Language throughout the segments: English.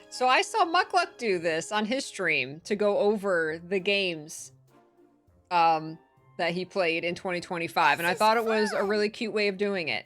So I saw Muckluck do this on his stream to go over the games that he played in 2025, and I thought it was a really cute way of doing it.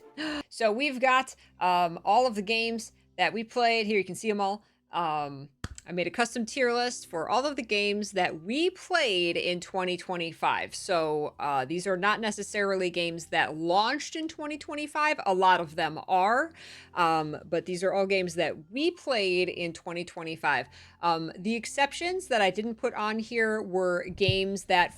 So we've got all of the games that we played. Here you can see them all. I made a custom tier list for all of the games that we played in 2025. So these are not necessarily games that launched in 2025. A lot of them are, but these are all games that we played in 2025. The exceptions that I didn't put on here were games that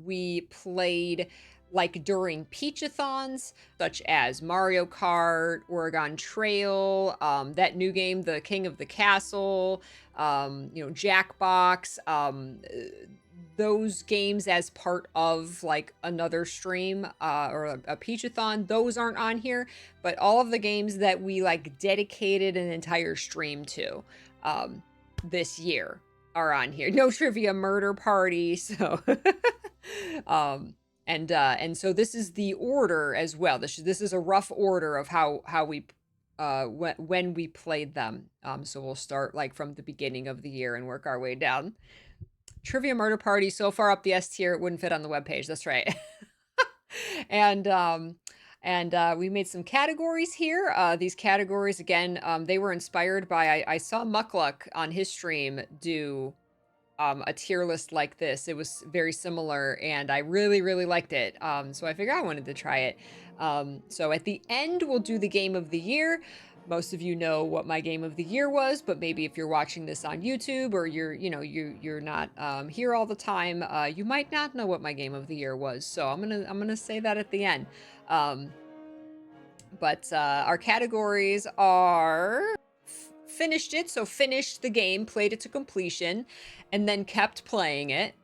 we played like during Peachathons, such as Mario Kart, Oregon Trail, that new game, The King of the Castle, Jackbox, those games as part of like another stream or a Peachathon, those aren't on here, but all of the games that we like dedicated an entire stream to this year are on here. No Trivia Murder Party, so and so this is the order as well. This is a rough order of how we when we played them. So we'll start like from the beginning of the year and work our way down. Trivia Murder Party, so far up the S tier, it wouldn't fit on the webpage. That's right. and we made some categories here. These categories, again, they were inspired by, I saw Muckluck on his stream do a tier list like this. It was very similar, and I really, really liked it. So I figured I wanted to try it. So at the end, we'll do the game of the year. Most of you know what my game of the year was, but maybe if you're watching this on YouTube or you're not here all the time, you might not know what my game of the year was. So I'm gonna say that at the end. But our categories are finished it, so finished the game, played it to completion, and then kept playing it.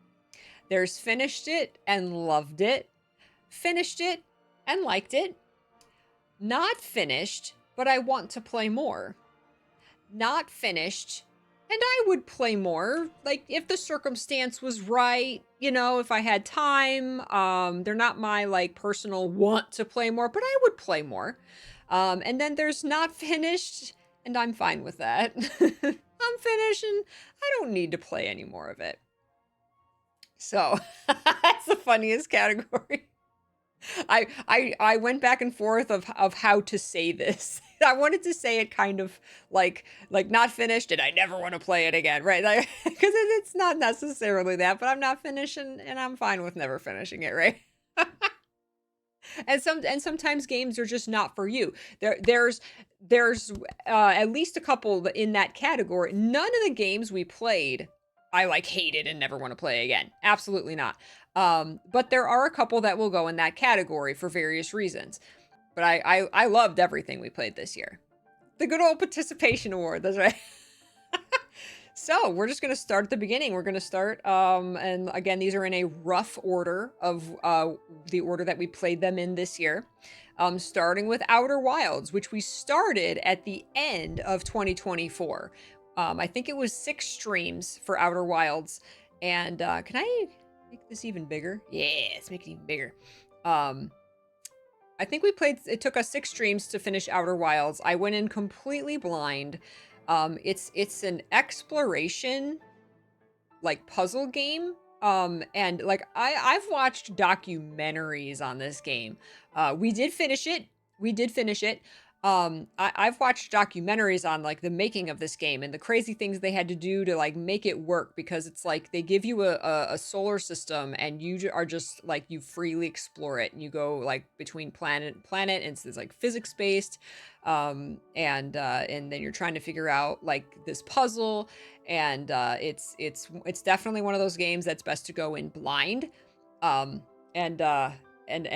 There's finished it and loved it, finished it and liked it, not finished, but I want to play more, not finished, and I would play more, like if the circumstance was right, if I had time. They're not my like personal want to play more, but I would play more. And then there's not finished, and I'm fine with that. I'm finished and I don't need to play any more of it. So that's the funniest category. I went back and forth of how to say this. I wanted to say it kind of like not finished and I never want to play it again, right? Because it's not necessarily that, but I'm not finished and I'm fine with never finishing it, right? And sometimes games are just not for you. There's at least a couple in that category. None of the games we played I like hated and never want to play again. Absolutely not. But there are a couple that will go in that category for various reasons. But I loved everything we played this year. The good old participation award, that's right. So we're just going to start at the beginning. We're going to start, and again, these are in a rough order of the order that we played them in this year. Starting with Outer Wilds, which we started at the end of 2024. I think it was 6 streams for Outer Wilds. And can I make this even bigger? Yeah, let's make it even bigger. I think it took us 6 streams to finish Outer Wilds. I went in completely blind. It's an exploration, like, puzzle game. And like I've watched documentaries on this game. We did finish it. I've watched documentaries on like the making of this game and the crazy things they had to do to like make it work, because it's like they give you a solar system and you are just like, you freely explore it and you go like between planet and it's like physics based, and then you're trying to figure out like this puzzle, and it's definitely one of those games that's best to go in blind. And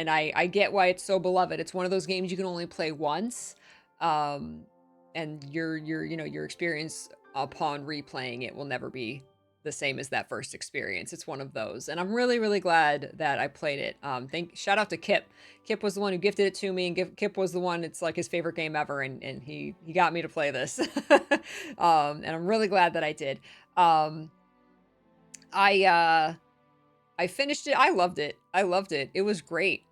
I get why it's so beloved. It's one of those games you can only play once, and your experience upon replaying it will never be the same as that first experience. It's one of those, and I'm really, really glad that I played it. Shout out to Kip. Kip was the one who gifted it to me, and Kip was the one, it's like his favorite game ever, and he got me to play this. And I'm really glad that I did. I finished it. I loved it. It was great.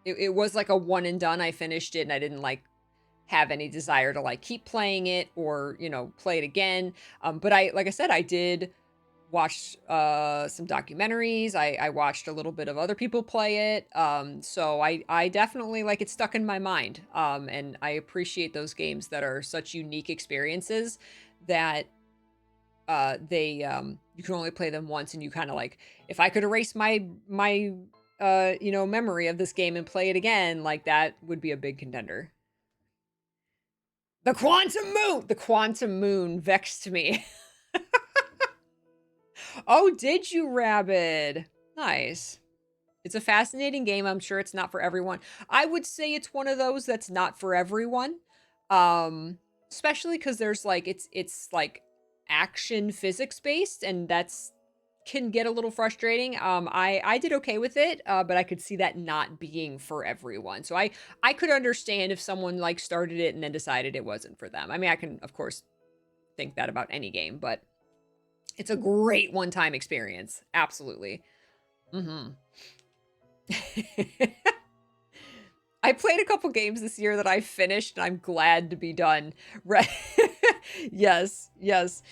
It was like a one and done. I finished it and I didn't like have any desire to like keep playing it or, you know, play it again. But like I said, I did watch some documentaries. I watched a little bit of other people play it. So I definitely like it stuck in my mind. And I appreciate those games that are such unique experiences that they you can only play them once, and you kind of like, if I could erase my you know, memory of this game and play it again, like that would be a big contender. The quantum moon vexed me. Oh, did you, Rabid? Nice. It's a fascinating game. I'm sure it's not for everyone. I would say it's one of those that's not for everyone. Especially because there's like it's like action physics based, and that's can get a little frustrating. I did okay with it, but I could see that not being for everyone. So I could understand if someone like started it and then decided it wasn't for them. I mean, I can of course think that about any game, but it's a great one-time experience. Absolutely. Mm-hmm. I played a couple games this year that I finished, and I'm glad to be done. Right. Yes, yes.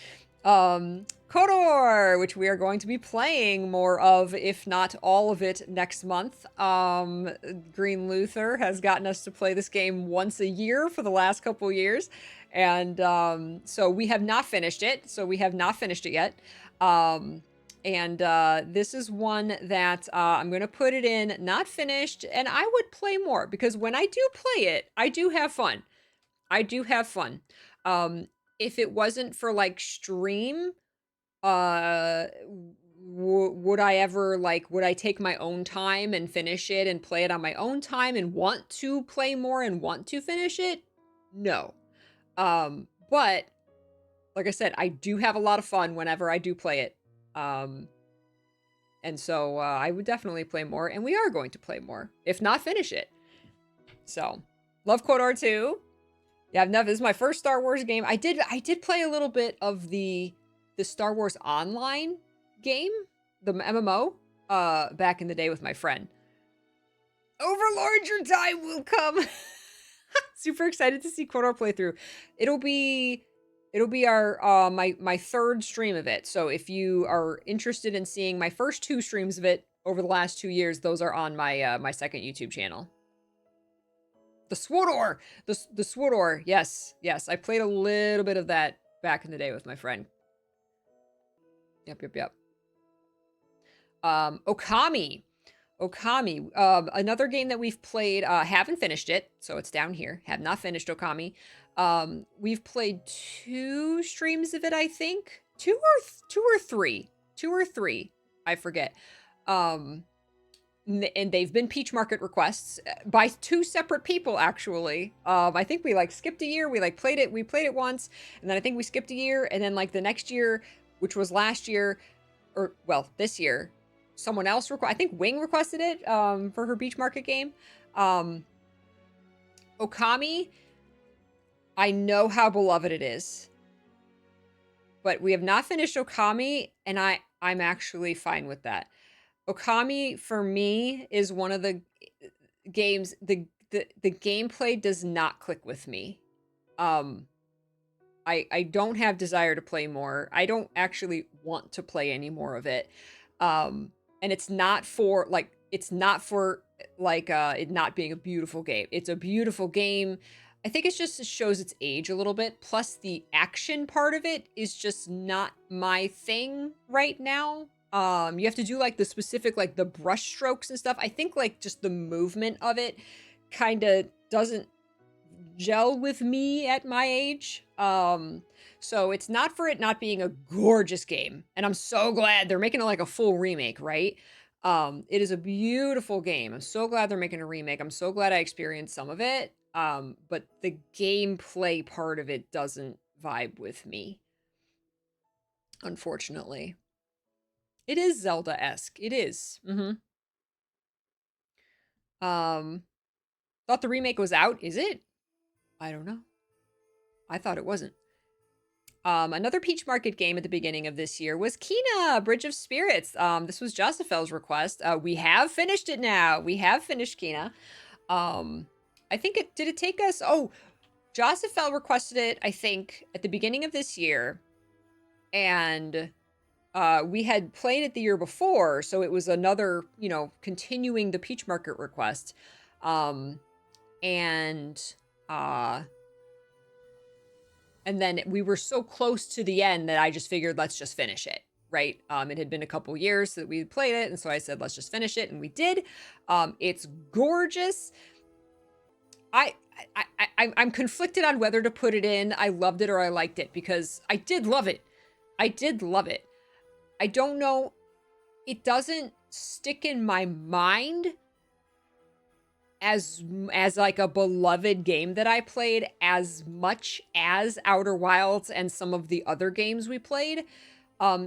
Kodor, which we are going to be playing more of, if not all of it, next month. Green Luther has gotten us to play this game once a year for the last couple years. And so we have not finished it. So we have not finished it yet. And this is one that I'm going to put it in not finished, and I would play more because when I do play it, I do have fun. I do have fun. If it wasn't for like stream, would I ever like, would I take my own time and finish it and play it on my own time and want to play more and want to finish it? No. But like I said, I do have a lot of fun whenever I do play it. And so I would definitely play more, and we are going to play more, if not finish it. So, love KOTOR 2. Yeah, this is my first Star Wars game. I did play a little bit of the Star Wars Online game, the MMO, back in the day with my friend. Overlord, your time will come. Super excited to see KOTOR playthrough. It'll be our my third stream of it. So if you are interested in seeing my first 2 streams of it over the last 2 years, those are on my my second YouTube channel. The SWTOR! The SWTOR, yes, yes. I played a little bit of that back in the day with my friend. Yep. Okami. Another game that we've played, haven't finished it, so it's down here. Have not finished Okami. We've played 2 streams of it, I think. 2 or 3. 2 or 3. I forget. And they've been Peach Market requests by 2 separate people, actually. I think we like skipped a year. We played it once, and then I think we skipped a year, and then like the next year, which was last year, or well, this year, someone else I think Wing requested it for her Beach Market game. Okami, I know how beloved it is, but we have not finished Okami, and I'm actually fine with that. Okami for me is one of the games, the gameplay does not click with me. I don't have desire to play more. I don't actually want to play any more of it. And it's not for like it not being a beautiful game. It's a beautiful game. I think it shows its age a little bit. Plus the action part of it is just not my thing right now. You have to do like the specific, like the brush strokes and stuff. I think like just the movement of it kind of doesn't gel with me at my age. So it's not for it not being a gorgeous game. And I'm so glad they're making it like a full remake, right? It is a beautiful game. I'm so glad they're making a remake. I'm so glad I experienced some of it. But the gameplay part of it doesn't vibe with me, unfortunately. It is Zelda-esque. It is. Thought the remake was out. Is it? I don't know. I thought it wasn't. Another Peach Market game at the beginning of this year was Kena, Bridge of Spirits. This was Josephel's request. We have finished it now. We have finished Kena. I think did it take us? Oh, Josephel requested it, I think, at the beginning of this year, and we had played it the year before, so it was another, continuing the Peach Market request. And then we were so close to the end that I just figured, let's just finish it, right? It had been a couple years that we played it, and so I said, let's just finish it, and we did. It's gorgeous. I'm conflicted on whether to put it in I loved it or I liked it, because I did love it. I did love it. I don't know. It doesn't stick in my mind as like a beloved game that I played as much as Outer Wilds and some of the other games we played.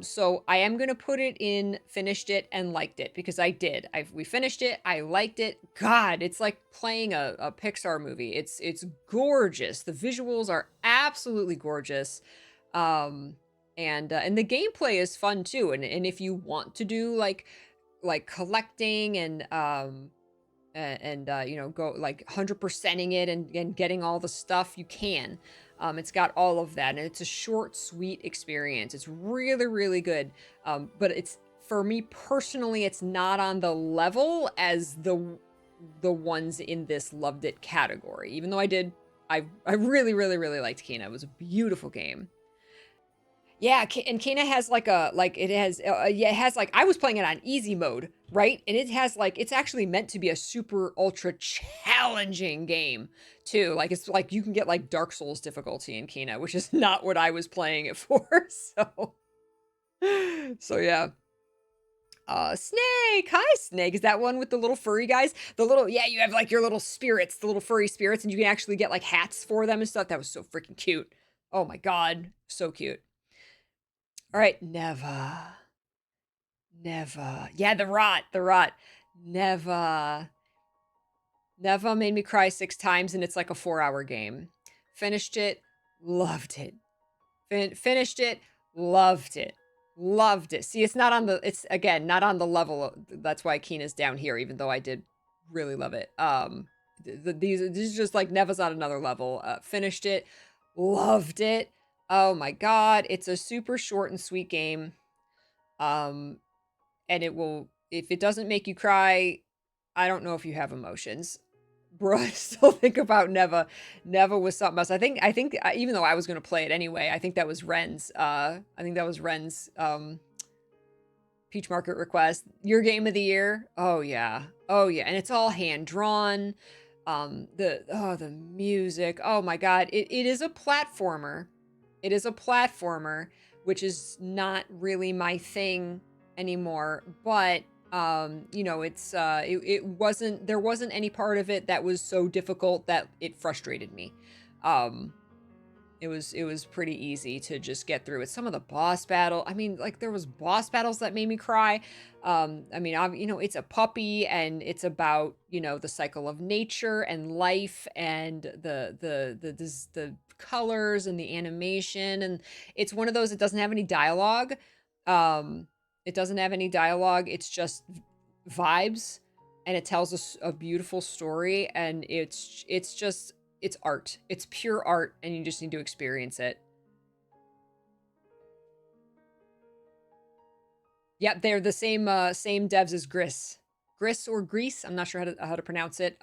So I am gonna put it in finished it and liked it, because I did. We finished it. I liked it. God, it's like playing a Pixar movie. It's gorgeous. The visuals are absolutely gorgeous. And the gameplay is fun too. And if you want to do like collecting and go like 100%ing it and getting all the stuff, you can. It's got all of that, and it's a short, sweet experience. It's really, really good. But it's, for me personally, it's not on the level as the ones in this loved it category. Even though I really, really, really liked Kena. It was a beautiful game. Yeah, and Kena has it has like, I was playing it on easy mode, right? And it has like, it's actually meant to be a super ultra challenging game too. Like, it's like you can get like Dark Souls difficulty in Kena, which is not what I was playing it for. So yeah. Snake! Hi, Snake. Is that one with the little furry guys? You have like your little spirits, the little furry spirits, and you can actually get like hats for them and stuff. That was so freaking cute. Oh my god. So cute. All right, never. Yeah, the rot. Never made me cry 6 times, and it's like a 4-hour game. Finished it, loved it. Finished it, loved it. See, it's again not on the level. That's why Keena's down here, even though I did really love it. These is just like Neva's on another level. Finished it, loved it. Oh my god, it's a super short and sweet game. And it will, if it doesn't make you cry, I don't know if you have emotions. Bro, I still think about Neva. Neva was something else. I think even though I was gonna play it anyway, I think that was Ren's Peach Market request. Your game of the year. Oh yeah. And it's all hand drawn. The music. Oh my god. It is a platformer. It is a platformer, which is not really my thing anymore, but it's it wasn't, there wasn't any part of it that was so difficult that it frustrated me. It was pretty easy to just get through it. Some of the boss battle, I mean, like there was boss battles that made me cry. It's a puppy, and it's about, the cycle of nature and life, and the colors and the animation, and it's one of those that doesn't have any dialogue. It doesn't have any dialogue. It's just vibes, and it tells us a beautiful story, and it's art. It's pure art, and you just need to experience it. Yep, they're the same devs as Gris or Grease. I'm not sure how to pronounce it.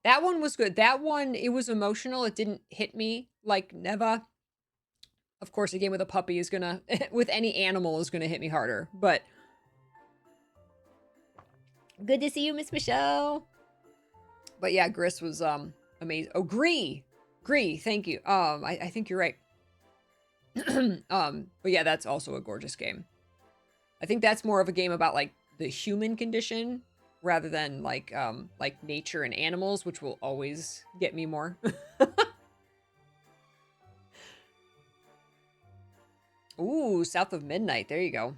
That one was good. That one, it was emotional. It didn't hit me like Neva. Of course, a game with a puppy is gonna, with any animal, is gonna hit me harder. But good to see you, Miss Michelle. But yeah, Gris was amazing. Oh, Gree, thank you. I think you're right. But yeah, that's also a gorgeous game. I think that's more of a game about like the human condition rather than like nature and animals, which will always get me more. Ooh, South of Midnight. There you go.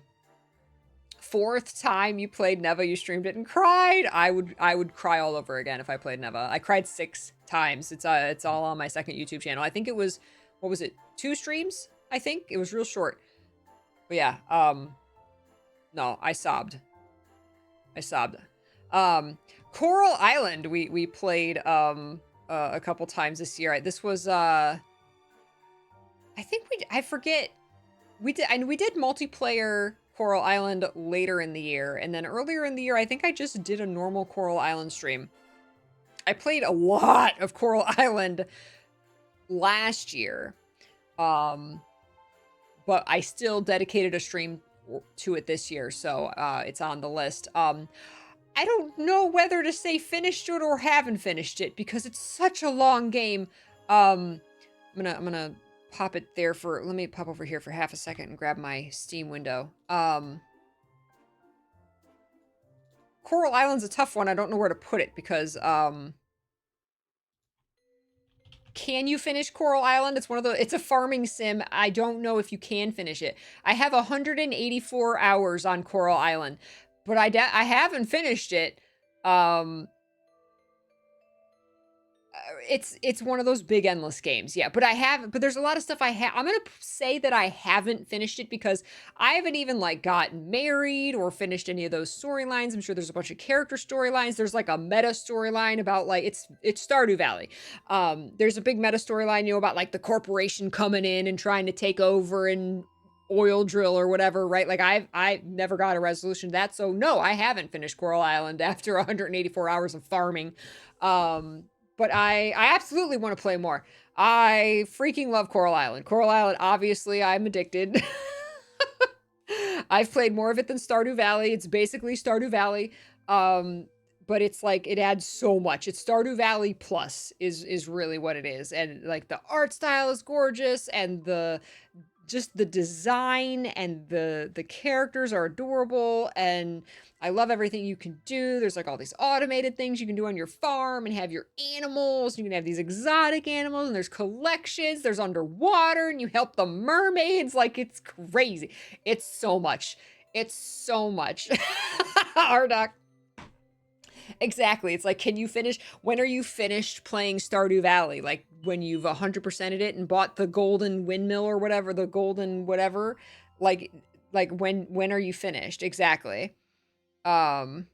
4th time you played Neva, you streamed it and cried. I would cry all over again if I played Neva. I cried 6 times. It's all on my second YouTube channel. I think it was, what was it? 2 streams? I think it was real short. But yeah, no, I sobbed. Coral Island. We played a couple times this year. This was I think I forget. We did multiplayer Coral Island later in the year, and then earlier in the year, I think I just did a normal Coral Island stream. I played a lot of Coral Island last year, but I still dedicated a stream to it this year, so it's on the list. I don't know whether to say finished it or haven't finished it because it's such a long game. I'm gonna pop it there for, let me pop over here for half a second and grab my Steam window. Coral Island's a tough one. I don't know where to put it because, can you finish Coral Island? It's one of the, it's a farming sim. I don't know if you can finish it. I have 184 hours on Coral Island, but I haven't finished it. It's one of those big endless games, yeah. But there's a lot of stuff I'm gonna say that I haven't finished it because I haven't even like gotten married or finished any of those storylines. I'm sure there's a bunch of character storylines. There's like a meta storyline about like it's Stardew Valley. There's a big meta storyline, you know, about like the corporation coming in and trying to take over and oil drill or whatever, right? Like I've never got a resolution to that. So no, I haven't finished Coral Island after 184 hours of farming. But I absolutely want to play more. I freaking love Coral Island. Coral Island, obviously, I'm addicted. I've played more of it than Stardew Valley. It's basically Stardew Valley. But it's like, it adds so much. It's Stardew Valley plus is really what it is. And like the art style is gorgeous and just the design and the characters are adorable, and I love everything you can do. There's like all these automated things you can do on your farm and have your animals. You can have these exotic animals, and there's collections. There's underwater, and you help the mermaids. Like, it's crazy. It's so much. It's so much. Ardoc. Exactly. It's like, can you finish? When are you finished playing Stardew Valley? Like when you've 100%ed it and bought the golden windmill or whatever, the golden whatever. Like when are you finished? Exactly. So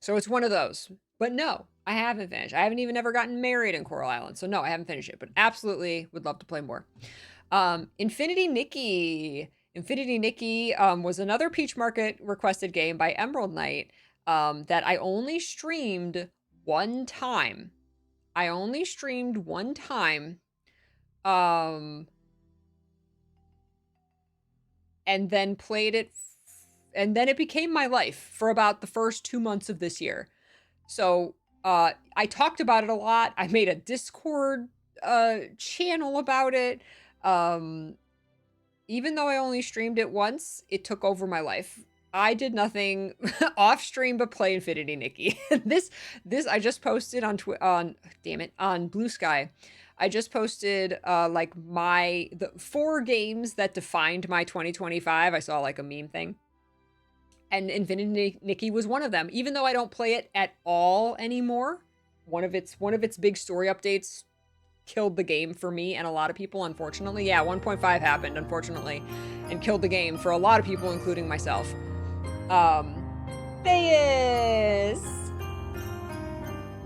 it's one of those. But no, I haven't finished. I haven't even ever gotten married in Coral Island. So no, I haven't finished it, but absolutely would love to play more. Infinity Nikki. Infinity Nikki was another Peach Market requested game by Emerald Knight that I only streamed one time. I only streamed one time. And then played it. And then it became my life for about the first 2 months of this year. So I talked about it a lot. I made a Discord channel about it. Even though I only streamed it once, it took over my life. I did nothing off stream but play Infinity Nikki. this I just posted on on Blue Sky. I just posted like the 4 games that defined my 2025. I saw like a meme thing. And Infinity Nikki was one of them. Even though I don't play it at all anymore, one of its big story updates killed the game for me and a lot of people, unfortunately. Yeah, 1.5 happened, unfortunately, and killed the game for a lot of people, including myself. Theus!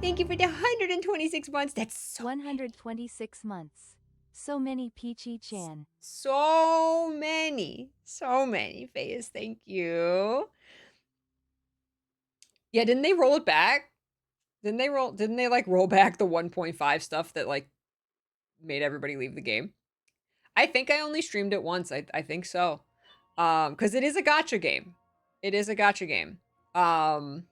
Thank you for the 126 months. That's so 126 months. So many, Peachy-chan. So many, Theus. Thank you. Yeah, didn't they roll it back? Didn't they like roll back the 1.5 stuff that like made everybody leave the game? I think I only streamed it once. I think so. Because it is a gacha game. It is a gacha game. But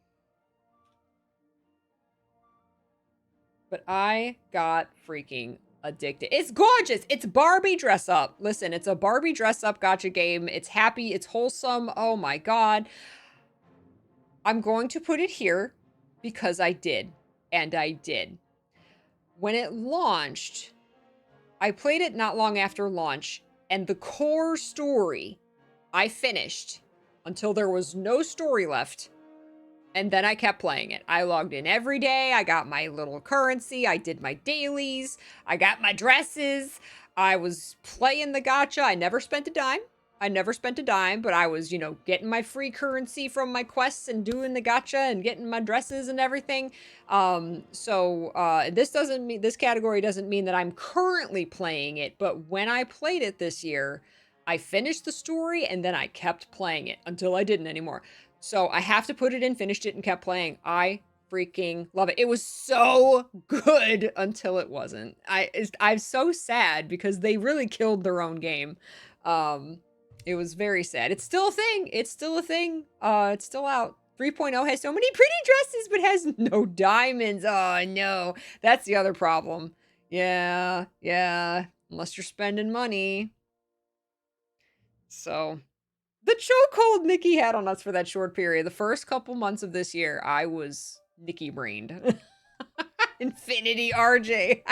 I got freaking addicted. It's gorgeous. It's Barbie dress up. Listen, it's a Barbie dress up gacha game. It's happy. It's wholesome. Oh my god. I'm going to put it here because I did. And I did. When it launched, I played it not long after launch, and the core story I finished until there was no story left, and then I kept playing it. I logged in every day, I got my little currency, I did my dailies, I got my dresses, I was playing the gacha, I never spent a dime. I never spent a dime, but I was, you know, getting my free currency from my quests and doing the gacha and getting my dresses and everything. This category doesn't mean that I'm currently playing it, but when I played it this year, I finished the story and then I kept playing it until I didn't anymore. So I have to put it in, finished it, and kept playing. I freaking love it. It was so good until it wasn't. I'm so sad because they really killed their own game. It was very sad. It's still a thing. It's still a thing. It's still out. 3.0 has so many pretty dresses, but has no diamonds. Oh, no. That's the other problem. Yeah, yeah. Unless you're spending money. So, the chokehold Nikki had on us for that short period. The first couple months of this year, I was Nikki brained. Infinity RJ.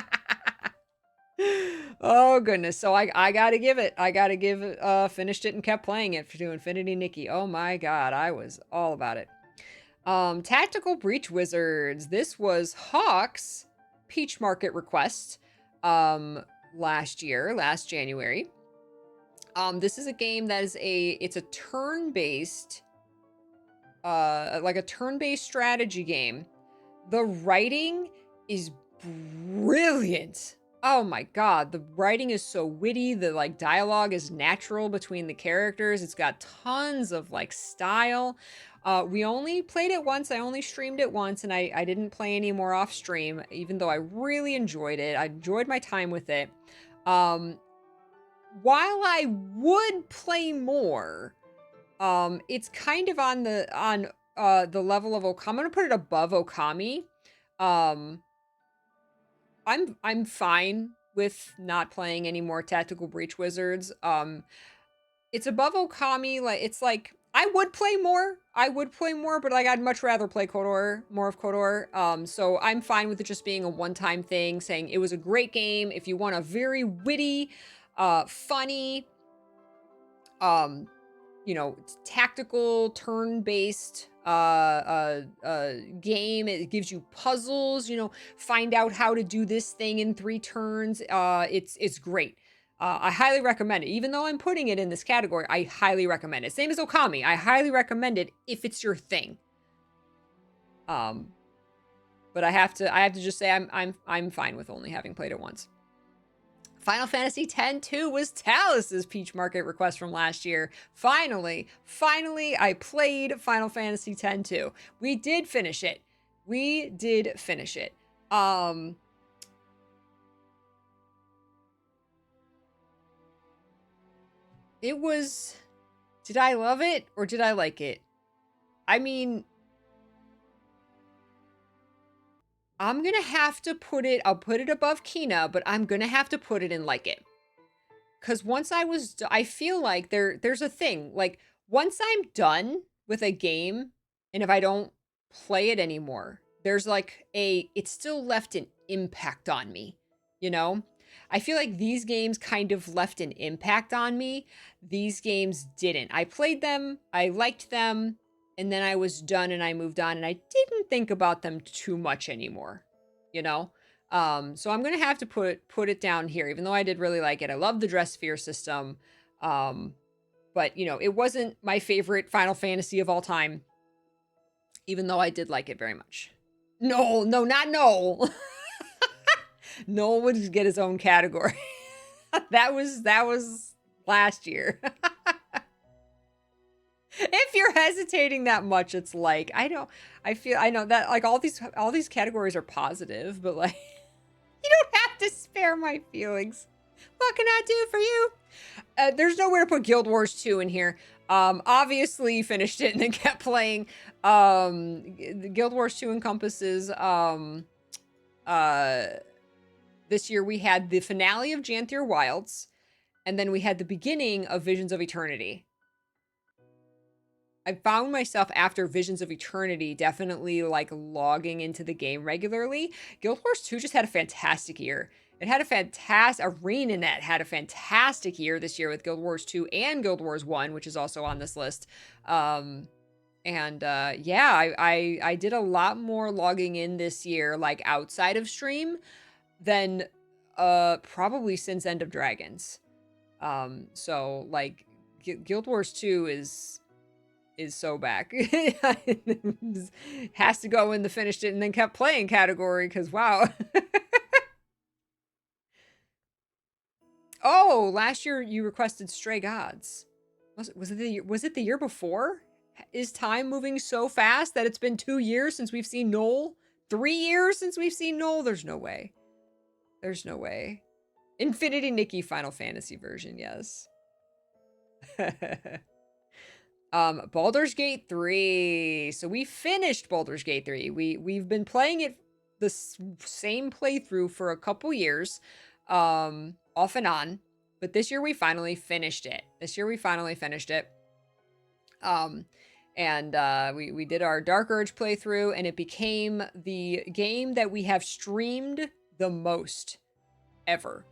Oh goodness. So I gotta give it. I gotta give it, finished it and kept playing it to Infinity Nikki. Oh my god, I was all about it. Tactical Breach Wizards. This was Hawk's Peach Market request last January. This is a game that is it's a turn-based like a turn-based strategy game. The writing is brilliant. Oh my god, the writing is so witty, the like dialogue is natural between the characters. It's got tons of like style. We only played it once. I only streamed it once, and I didn't play any more off stream, even though I really enjoyed it. I enjoyed my time with it. While I would play more, it's kind of on the level of Okami. I'm gonna put it above Okami. I'm fine with not playing any more Tactical Breach Wizards. It's above Okami. Like it's like I would play more. I would play more, but like I'd much rather play KOTOR, more of KOTOR. So I'm fine with it just being a one-time thing. Saying it was a great game. If you want a very witty, funny, you know, tactical turn-based game. It gives you puzzles, you know, find out how to do this thing in 3 turns. It's great. I highly recommend it. Even though I'm putting it in this category, I highly recommend it. Same as Okami. I highly recommend it if it's your thing. But I have to just say I'm fine with only having played it once. Final Fantasy X-2 was Talus's Peach Market request from last year. Finally, I played Final Fantasy X-2. We did finish it. It was... Did I love it or did I like it? I mean... I'm gonna have to put it... I'll put it above Kina, but I'm gonna have to put it in like it. Because once I feel like there's a thing. Like, once I'm done with a game, and if I don't play it anymore, there's like it's still left an impact on me, you know? I feel like these games kind of left an impact on me. These games didn't. I played them, I liked them, and then I was done and I moved on, and I didn't think about them too much anymore, you know? So I'm gonna have to put it down here, even though I did really like it. I love the dress sphere system. But you know, it wasn't my favorite Final Fantasy of all time, even though I did like it very much. No, not Noel. Noel would get his own category. that was last year. If you're hesitating that much, it's like I know that like all these categories are positive, but like you don't have to spare my feelings. What can I do for you? There's nowhere to put Guild Wars 2 in here. Obviously finished it and then kept playing. The Guild Wars 2 encompasses this year we had the finale of Janthier Wilds, and then we had the beginning of Visions of Eternity. I found myself after Visions of Eternity definitely like logging into the game regularly. Guild Wars 2 just had a fantastic year. It had a fantastic... ArenaNet had a fantastic year this year with Guild Wars 2 and Guild Wars 1, which is also on this list. Yeah, I did a lot more logging in this year, like outside of stream, than probably since End of Dragons. So like Guild Wars 2 is so back. Has to go in the finished it and then kept playing category because wow. Oh, last year you requested Stray Gods. Was it the year before? Is time moving so fast that it's been 2 years since we've seen Noel? 3 years since we've seen Noel? There's no way. There's no way. Infinity Nikki Final Fantasy version, yes. Baldur's Gate 3. So we finished Baldur's Gate 3. We've been playing it the same playthrough for a couple years, off and on. But this year we finally finished it. We did our Dark Urge playthrough, and it became the game that we have streamed the most ever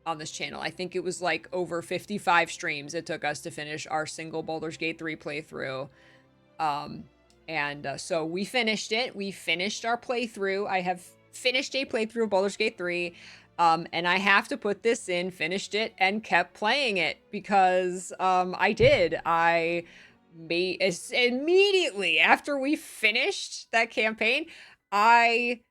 on this channel. I think it was like over 55 streams it took us to finish our single Baldur's Gate 3 playthrough. So we finished it. We finished our playthrough. I have finished a playthrough of Baldur's Gate 3. And I have to put this in, finished it, and kept playing it because I did. I made immediately after we finished that campaign, I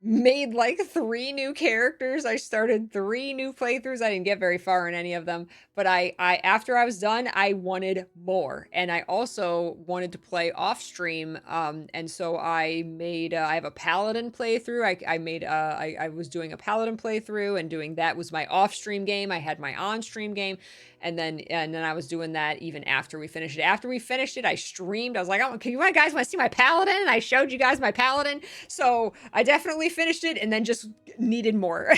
made like 3 new characters. I started 3 new playthroughs. I didn't get very far in any of them, but I after I was done, I wanted more, and I also wanted to play off stream. And so I made I have a paladin playthrough. I was doing a paladin playthrough, and doing that was my off stream game. I had my on stream game, and then I was doing that even after we finished it. After we finished it, I streamed. I was like, oh, can you guys want to see my paladin? And I showed you guys my paladin. So I definitely finished it and then just needed more.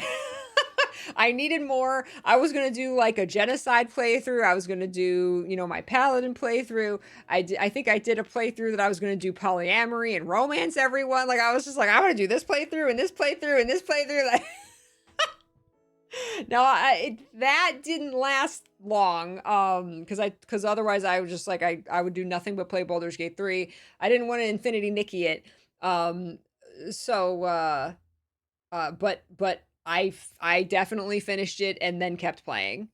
I needed more. I was going to do like a genocide playthrough. I was going to do, my paladin playthrough. I think I did a playthrough that I was going to do polyamory and romance everyone. Like I was just like, I want to do this playthrough and this playthrough and this playthrough. No, that didn't last long, because otherwise I was just like, I would do nothing but play Baldur's Gate 3. I didn't want to Infinity Nikki it. But I definitely finished it and then kept playing.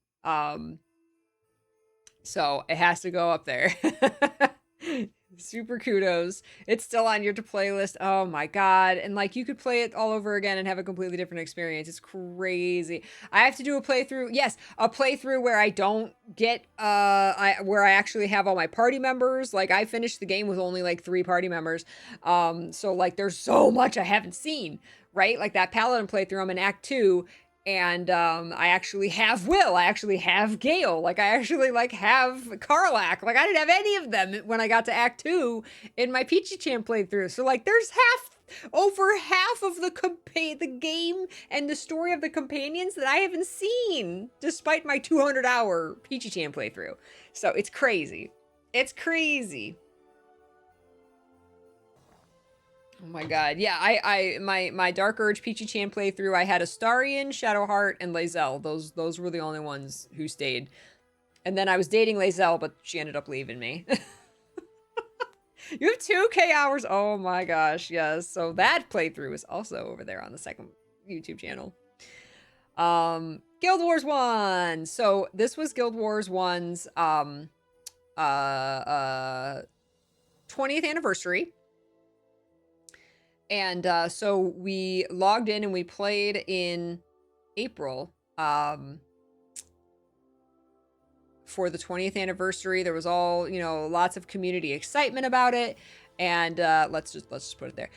So it has to go up there. Super kudos. It's still on your to playlist. Oh my god. And like you could play it all over again and have a completely different experience. It's crazy. I have to do a playthrough. Yes, a playthrough where I don't get where I actually have all my party members. Like I finished the game with only like 3 party members. So like there's so much I haven't seen, right? Like that paladin playthrough, I'm in Act 2. And I actually have Will. I actually have Gale. Like I actually have Karlach. Like I didn't have any of them when I got to Act 2 in my Peachy Chan playthrough. So like there's over half of the game and the story of the companions that I haven't seen, despite my 200-hour Peachy Chan playthrough. So it's crazy. It's crazy. Oh my god. Yeah, my Dark Urge Peachy Chan playthrough, I had Astarion, Shadowheart, and Lae'zel. Those were the only ones who stayed. And then I was dating Lae'zel, but she ended up leaving me. You have 2K hours. Oh my gosh, yes. So that playthrough is also over there on the second YouTube channel. Guild Wars 1. So this was Guild Wars 1's 20th anniversary. And so we logged in and we played in April for the 20th anniversary. There was all, lots of community excitement about it. And let's just put it there.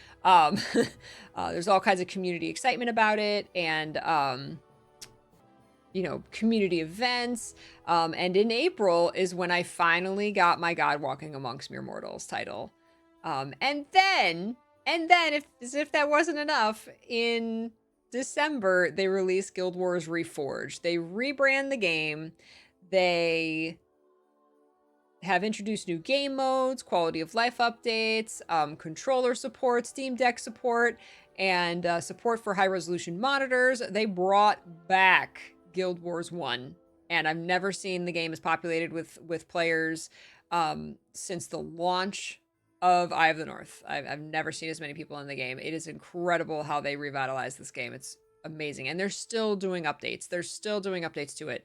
There's all kinds of community excitement about it, and community events. And in April is when I finally got my God Walking Amongst Mere Mortals title. And then, if that wasn't enough, in December, they released Guild Wars Reforged. They rebrand the game. They have introduced new game modes, quality of life updates, controller support, Steam Deck support, and support for high-resolution monitors. They brought back Guild Wars 1, and I've never seen the game as populated with players since the launch of Eye of the North. I've never seen as many people in the game. It is incredible how they revitalized this game. It's amazing. And they're still doing updates. They're still doing updates to it.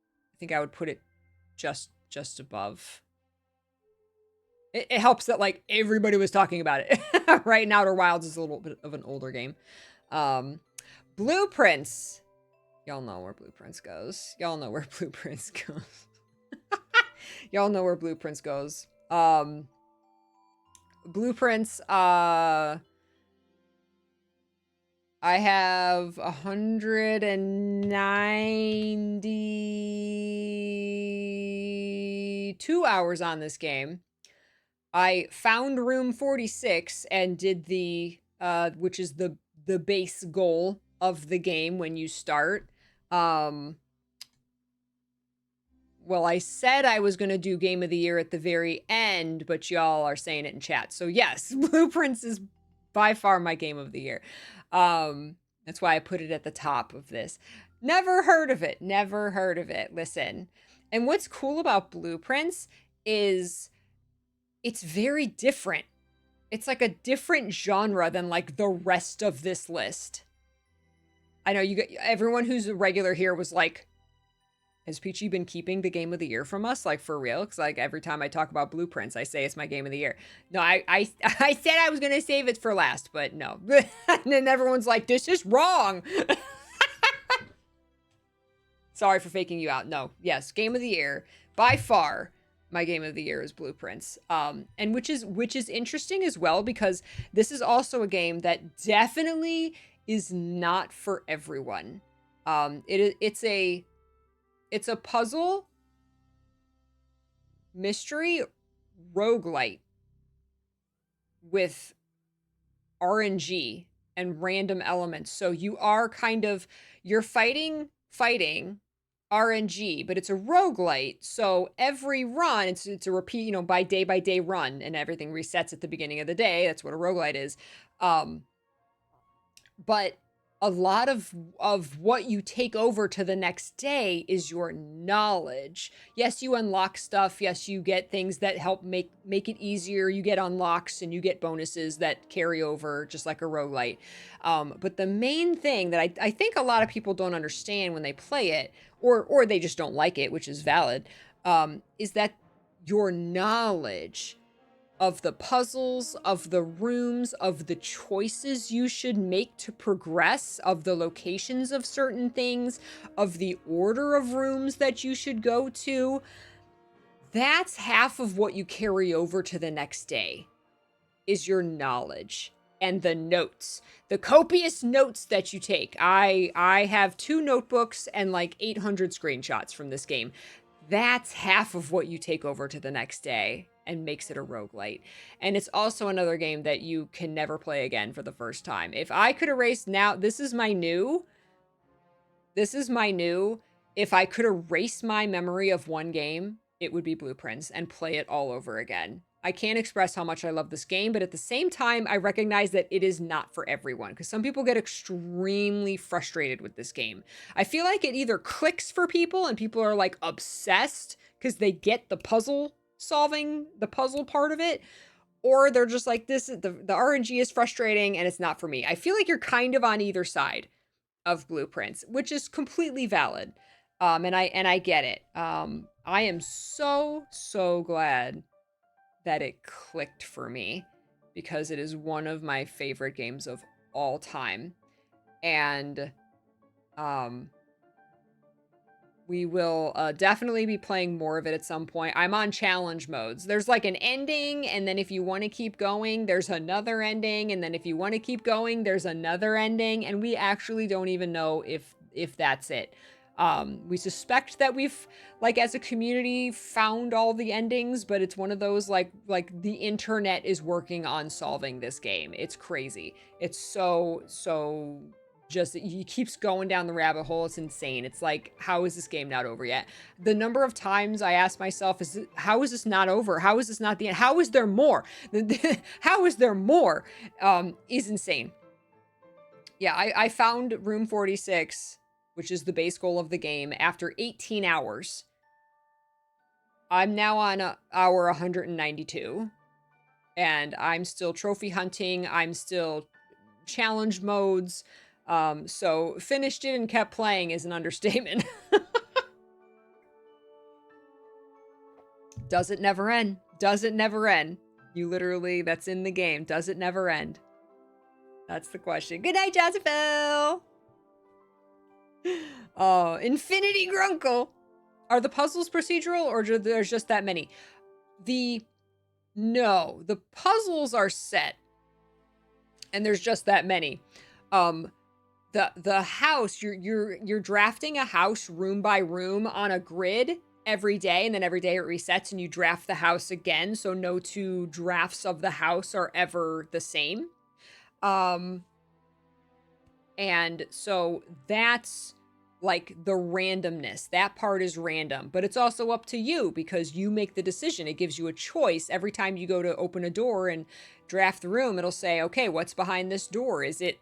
think I would put it just above. It helps that like everybody was talking about it. Right now, Outer Wilds is a little bit of an older game. Blueprints. Y'all know where Blueprints goes. Y'all know where Blueprints goes. Y'all know where Blueprints goes. Blueprints, I have 192 hours on this game. I found room 46 and did the which is the base goal of the game when you start. Well, I said I was going to do Game of the Year at the very end, but y'all are saying it in chat. So yes, Blueprints is by far my Game of the Year. That's why I put it at the top of this. Never heard of it. Never heard of it. Listen. And what's cool about Blueprints is it's very different. It's like a different genre than like the rest of this list. I know everyone who's a regular here was like, has Peachy been keeping the Game of the Year from us? Like, for real? Because, like, every time I talk about Blueprints, I say it's my Game of the Year. No, I said I was going to save it for last, but no. And then everyone's like, this is wrong. Sorry for faking you out. No, yes, Game of the Year. By far, my Game of the Year is Blueprints. And which is interesting as well, because this is also a game that definitely is not for everyone. It's a puzzle mystery roguelite with RNG and random elements. So you are you're fighting RNG, but it's a roguelite. So every run, it's a repeat, by day run, and everything resets at the beginning of the day. That's what a roguelite is. But a lot of what you take over to the next day is your knowledge. Yes, you unlock stuff. Yes, you get things that help make it easier. You get unlocks and you get bonuses that carry over, just like a roguelite. But the main thing that I think a lot of people don't understand when they play it, or they just don't like it, which is valid, is that your knowledge of the puzzles, of the rooms, of the choices you should make to progress, of the locations of certain things, of the order of rooms that you should go to. That's half of what you carry over to the next day, is your knowledge and the notes, the copious notes that you take. I have 2 notebooks and like 800 screenshots from this game. That's half of what you take over to the next day and makes it a roguelite. And it's also another game that you can never play again for the first time. If I could erase now, this is my new. If I could erase my memory of one game, it would be Blueprints, and play it all over again. I can't express how much I love this game, but at the same time, I recognize that it is not for everyone, because some people get extremely frustrated with this game. I feel like it either clicks for people and people are like obsessed because they get the puzzle solving, the puzzle part of it, or they're just like, this is the RNG is frustrating and it's not for me. I feel like you're kind of on either side of Blueprints, which is completely valid. And I get it. I am so glad that it clicked for me, because it is one of my favorite games of all time. And we will definitely be playing more of it at some point. I'm on challenge modes. There's like an ending, and then if you want to keep going, there's another ending, and then if you want to keep going, there's another ending, and we actually don't even know if that's it. We suspect that we've, like, as a community, found all the endings, but it's one of those like the internet is working on solving this game. It's crazy. It's so just, he keeps going down the rabbit hole. It's insane. It's like, how is this game not over yet? The number of times I ask myself, how is this not over? How is this not the end? How is there more? How is there more? Is insane. Yeah, I found room 46, which is the base goal of the game, after 18 hours. I'm now on hour 192, and I'm still trophy hunting. I'm still challenge modes. So finished it and kept playing is an understatement. Does it never end? Does it never end? You literally, that's in the game. Does it never end? That's the question. Good night, Josephine. Oh, Infinity Grunkle. Are the puzzles procedural or there's just that many? No, the puzzles are set. And there's just that many. The house, you're drafting a house room by room on a grid every day, and then every day it resets and you draft the house again, so no two drafts of the house are ever the same. And so that's like the randomness. That part is random, but it's also up to you because you make the decision. It gives you a choice. Every time you go to open a door and draft the room, it'll say, okay, what's behind this door? Is it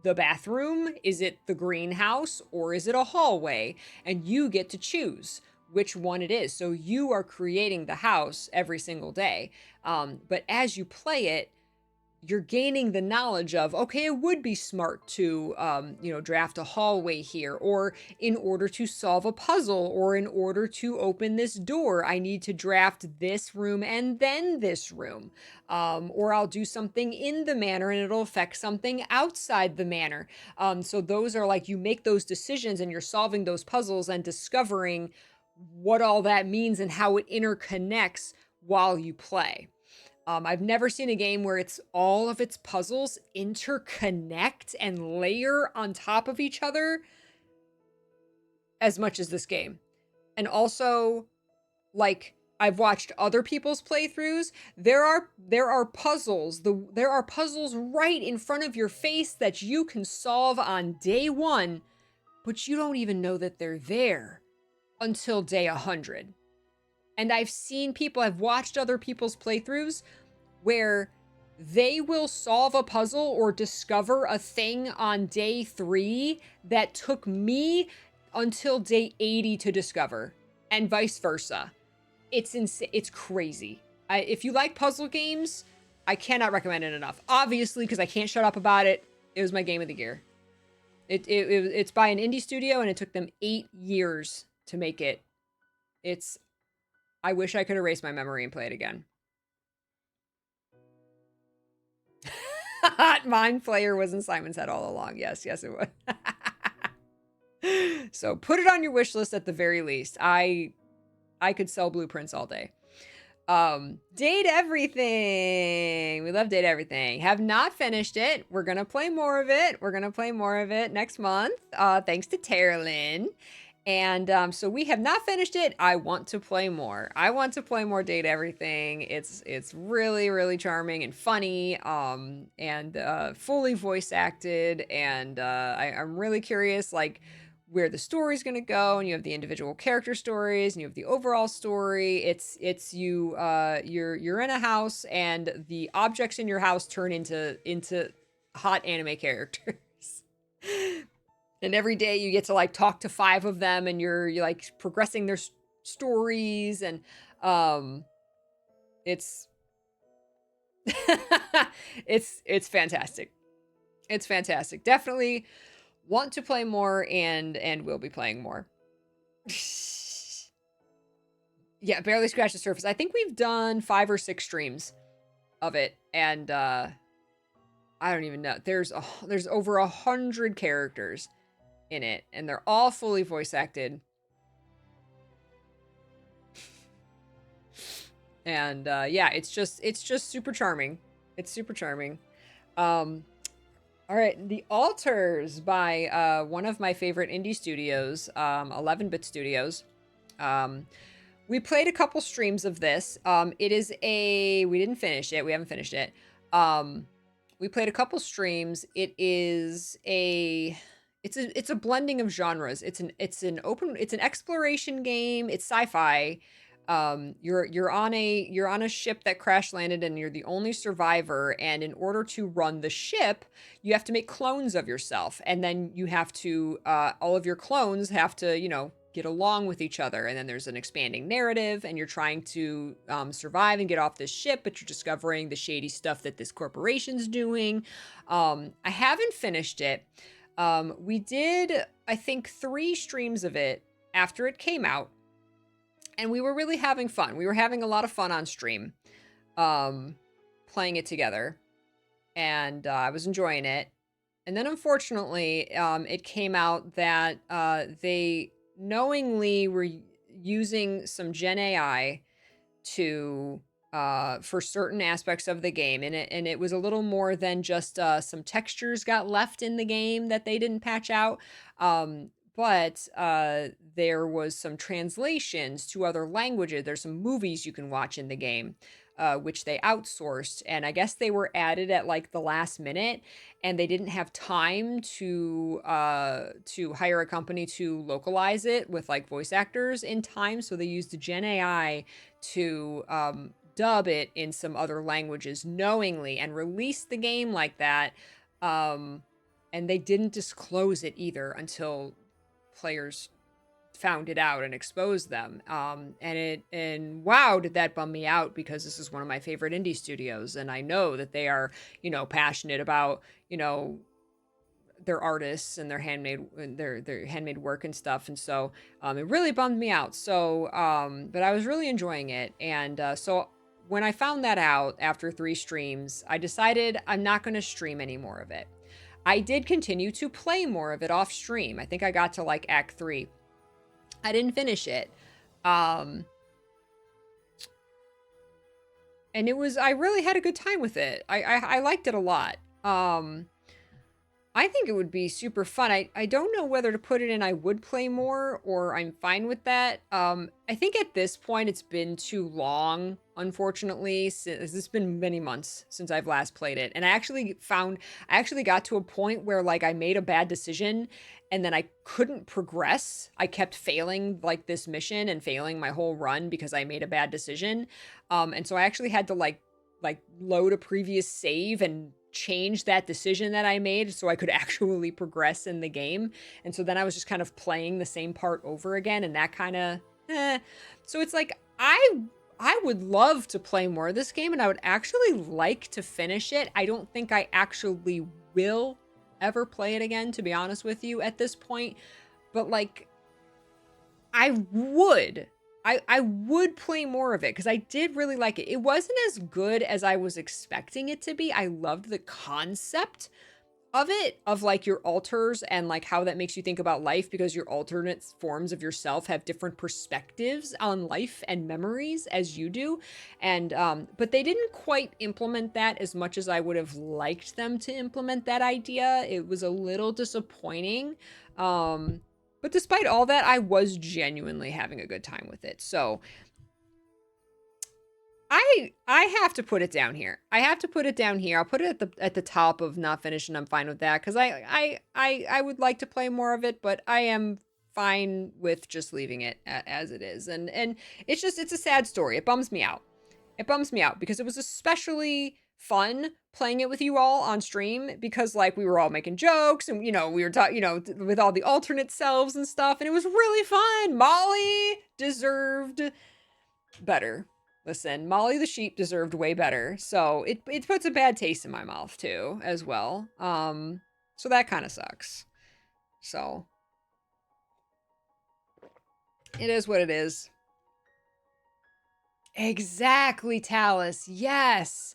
the bathroom? Is it the greenhouse? Or is it a hallway? And you get to choose which one it is. So you are creating the house every single day. But as you play it, you're gaining the knowledge of, okay, it would be smart to, draft a hallway here, or in order to solve a puzzle, or in order to open this door, I need to draft this room and then this room. Or I'll do something in the manor and it'll affect something outside the manor. So those are like, you make those decisions and you're solving those puzzles and discovering what all that means and how it interconnects while you play. I've never seen a game where it's all of its puzzles interconnect and layer on top of each other as much as this game. And also, like, I've watched other people's playthroughs. There are puzzles. There are puzzles right in front of your face that you can solve on day 1, but you don't even know that they're there until day 100. And I've watched other people's playthroughs where they will solve a puzzle or discover a thing on day 3 that took me until day 80 to discover, and vice versa. It's insane. It's crazy. If you like puzzle games, I cannot recommend it enough. Obviously, because I can't shut up about it, it was my game of the year. It's by an indie studio, and it took them 8 years to make it. I wish I could erase my memory and play it again. Mind Flayer was in Simon's head all along. Yes, it was. So put it on your wish list at the very least. I could sell blueprints all day. Date Everything. We love Date Everything. Have not finished it. We're gonna play more of it. Next month. Thanks to Terralyn. And so we have not finished it. I want to play more. Date Everything. It's really, really charming and funny, and fully voice acted. And I'm really curious, like, where the story's gonna go. And you have the individual character stories, and you have the overall story. You're in a house, and the objects in your house turn into hot anime characters. And every day you get to like talk to 5 of them, and you're like progressing their stories, and it's it's fantastic. It's fantastic. Definitely want to play more, and will be playing more. Yeah, barely scratched the surface. I think we've done 5 or 6 streams of it, and I don't even know. There's over 100 characters in it, and they're all fully voice acted. And yeah, it's just super charming. It's super charming. All right, The Altars by one of my favorite indie studios, 11-bit Studios. We played a couple streams of this. We didn't finish it. We haven't finished it. We played a couple streams. It's a blending of genres. It's an exploration game. It's sci-fi. You're on a ship that crash landed, and you're the only survivor, and in order to run the ship, you have to make clones of yourself, and then you have to all of your clones have to, get along with each other, and then there's an expanding narrative, and you're trying to survive and get off this ship, but you're discovering the shady stuff that this corporation's doing. I haven't finished it. We did, I think, 3 streams of it after it came out. And we were really having fun. We were having a lot of fun on stream, playing it together. And I was enjoying it. And then unfortunately, it came out that they knowingly were using some Gen AI to for certain aspects of the game, and it was a little more than just some textures got left in the game that they didn't patch out. But there was some translations to other languages. There's some movies you can watch in the game, which they outsourced, and I guess they were added at like the last minute, and they didn't have time to hire a company to localize it with like voice actors in time, so they used the Gen AI to dub it in some other languages knowingly and release the game like that. And they didn't disclose it either until players found it out and exposed them. And wow, did that bum me out, because this is one of my favorite indie studios, and I know that they are, passionate about, their artists and their handmade work and stuff. And so it really bummed me out. So but I was really enjoying it. And so when I found that out after 3 streams, I decided I'm not going to stream any more of it. I did continue to play more of it off stream. I think I got to like Act 3. I didn't finish it. And I really had a good time with it. I liked it a lot. I think it would be super fun. I don't know whether to put it in I would play more, or I'm fine with that. I think at this point it's been too long, unfortunately. It's been many months since I've last played it. And I actually got to a point where like I made a bad decision and then I couldn't progress. I kept failing like this mission and failing my whole run because I made a bad decision. And so I actually had to like load a previous save and change that decision that I made so I could actually progress in the game. And so then I was just kind of playing the same part over again, and that kind of so it's like I would love to play more of this game, and I would actually like to finish it. I don't think I actually will ever play it again, to be honest with you, at this point. But like I would play more of it because I did really like it. It wasn't as good as I was expecting it to be. I loved the concept of it, of like your alters and like how that makes you think about life, because your alternate forms of yourself have different perspectives on life and memories as you do. And but they didn't quite implement that as much as I would have liked them to implement that idea. It was a little disappointing. But despite all that, I was genuinely having a good time with it. So I have to put it down here. I have to put it down here. I'll put it at the top of not finished, and I'm fine with that, because I would like to play more of it, but I am fine with just leaving it as it is. And it's a sad story. It bums me out. It bums me out because it was especially fun playing it with you all on stream, because like we were all making jokes and we were talking with all the alternate selves and stuff, and it was really fun. Molly deserved better. Listen, Molly the sheep deserved way better. So it puts a bad taste in my mouth too, as well. So that kind of sucks. So it is what it is. Exactly, Talus. Yes.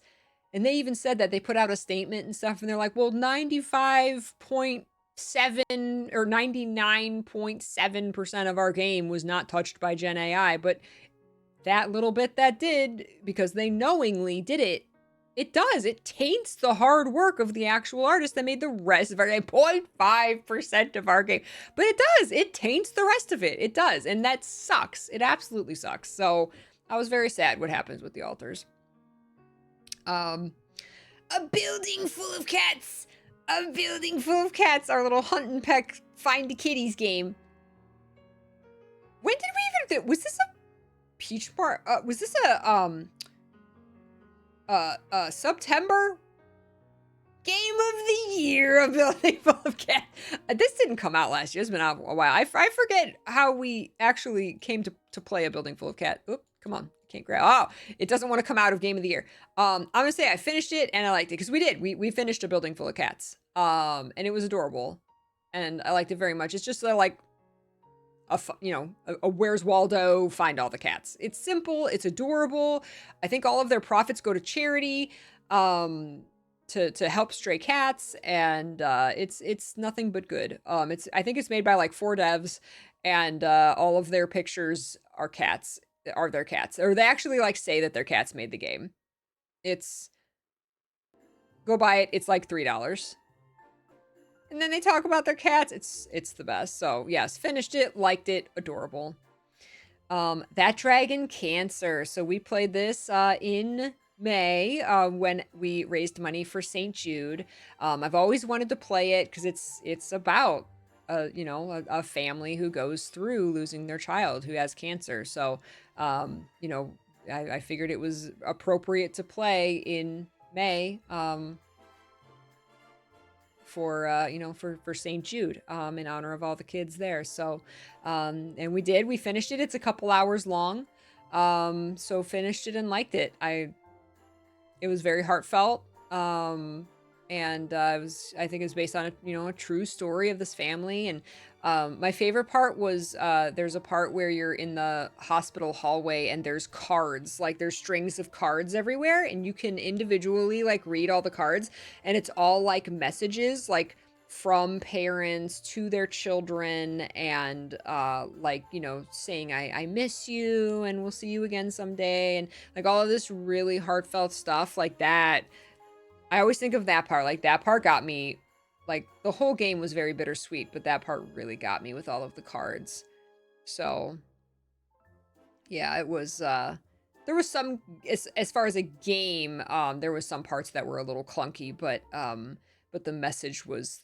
And they even said that they put out a statement and stuff, and they're like, well, 95.7 or 99.7% of our game was not touched by Gen AI, but that little bit that did, because they knowingly did it, it does. It taints the hard work of the actual artist that made the rest of our game, 0.5% of our game. But it does. It taints the rest of it. It does. And that sucks. It absolutely sucks. So I was very sad what happens with the alters. A building full of cats. A building full of cats. Our little hunt and peck find the kitties game. When did we even... Was this a Peach Bar? Was this a September game of the year? A building full of cats. This didn't come out last year. It's been out a while. I forget how we actually came to play a building full of cats. Oop, come on. Can't grab. Oh, it doesn't want to come out of game of the year. I'm gonna say I finished it and I liked it, because we did. We finished a building full of cats. And it was adorable, and I liked it very much. It's just like a Where's Waldo, find all the cats. It's simple, it's adorable. I think all of their profits go to charity, to help stray cats, and it's nothing but good. I think it's made by like 4 devs, and all of their pictures are their cats, or they actually like say that their cats made the game. It's Go buy it. It's like $3. And then they talk about their cats. It's the best. So yes, finished it, liked it, adorable. That Dragon Cancer. So we played this in May when we raised money for St. Jude. I've always wanted to play it because it's about a family who goes through losing their child who has cancer. So I figured it was appropriate to play in May. For St. Jude, in honor of all the kids there. So, and we finished it. It's a couple hours long. So finished it and liked it. It was very heartfelt. And I think it was based on a true story of this family. And my favorite part was there's a part where you're in the hospital hallway and there's cards, like there's strings of cards everywhere, and you can individually like read all the cards, and it's all like messages like from parents to their children, and saying I miss you and we'll see you again someday, and like all of this really heartfelt stuff like that. I always think of that part. Like that part got me. Like the whole game was very bittersweet, but that part really got me with all of the cards. So yeah, it was there was some as far as a game, there was some parts that were a little clunky, but the message was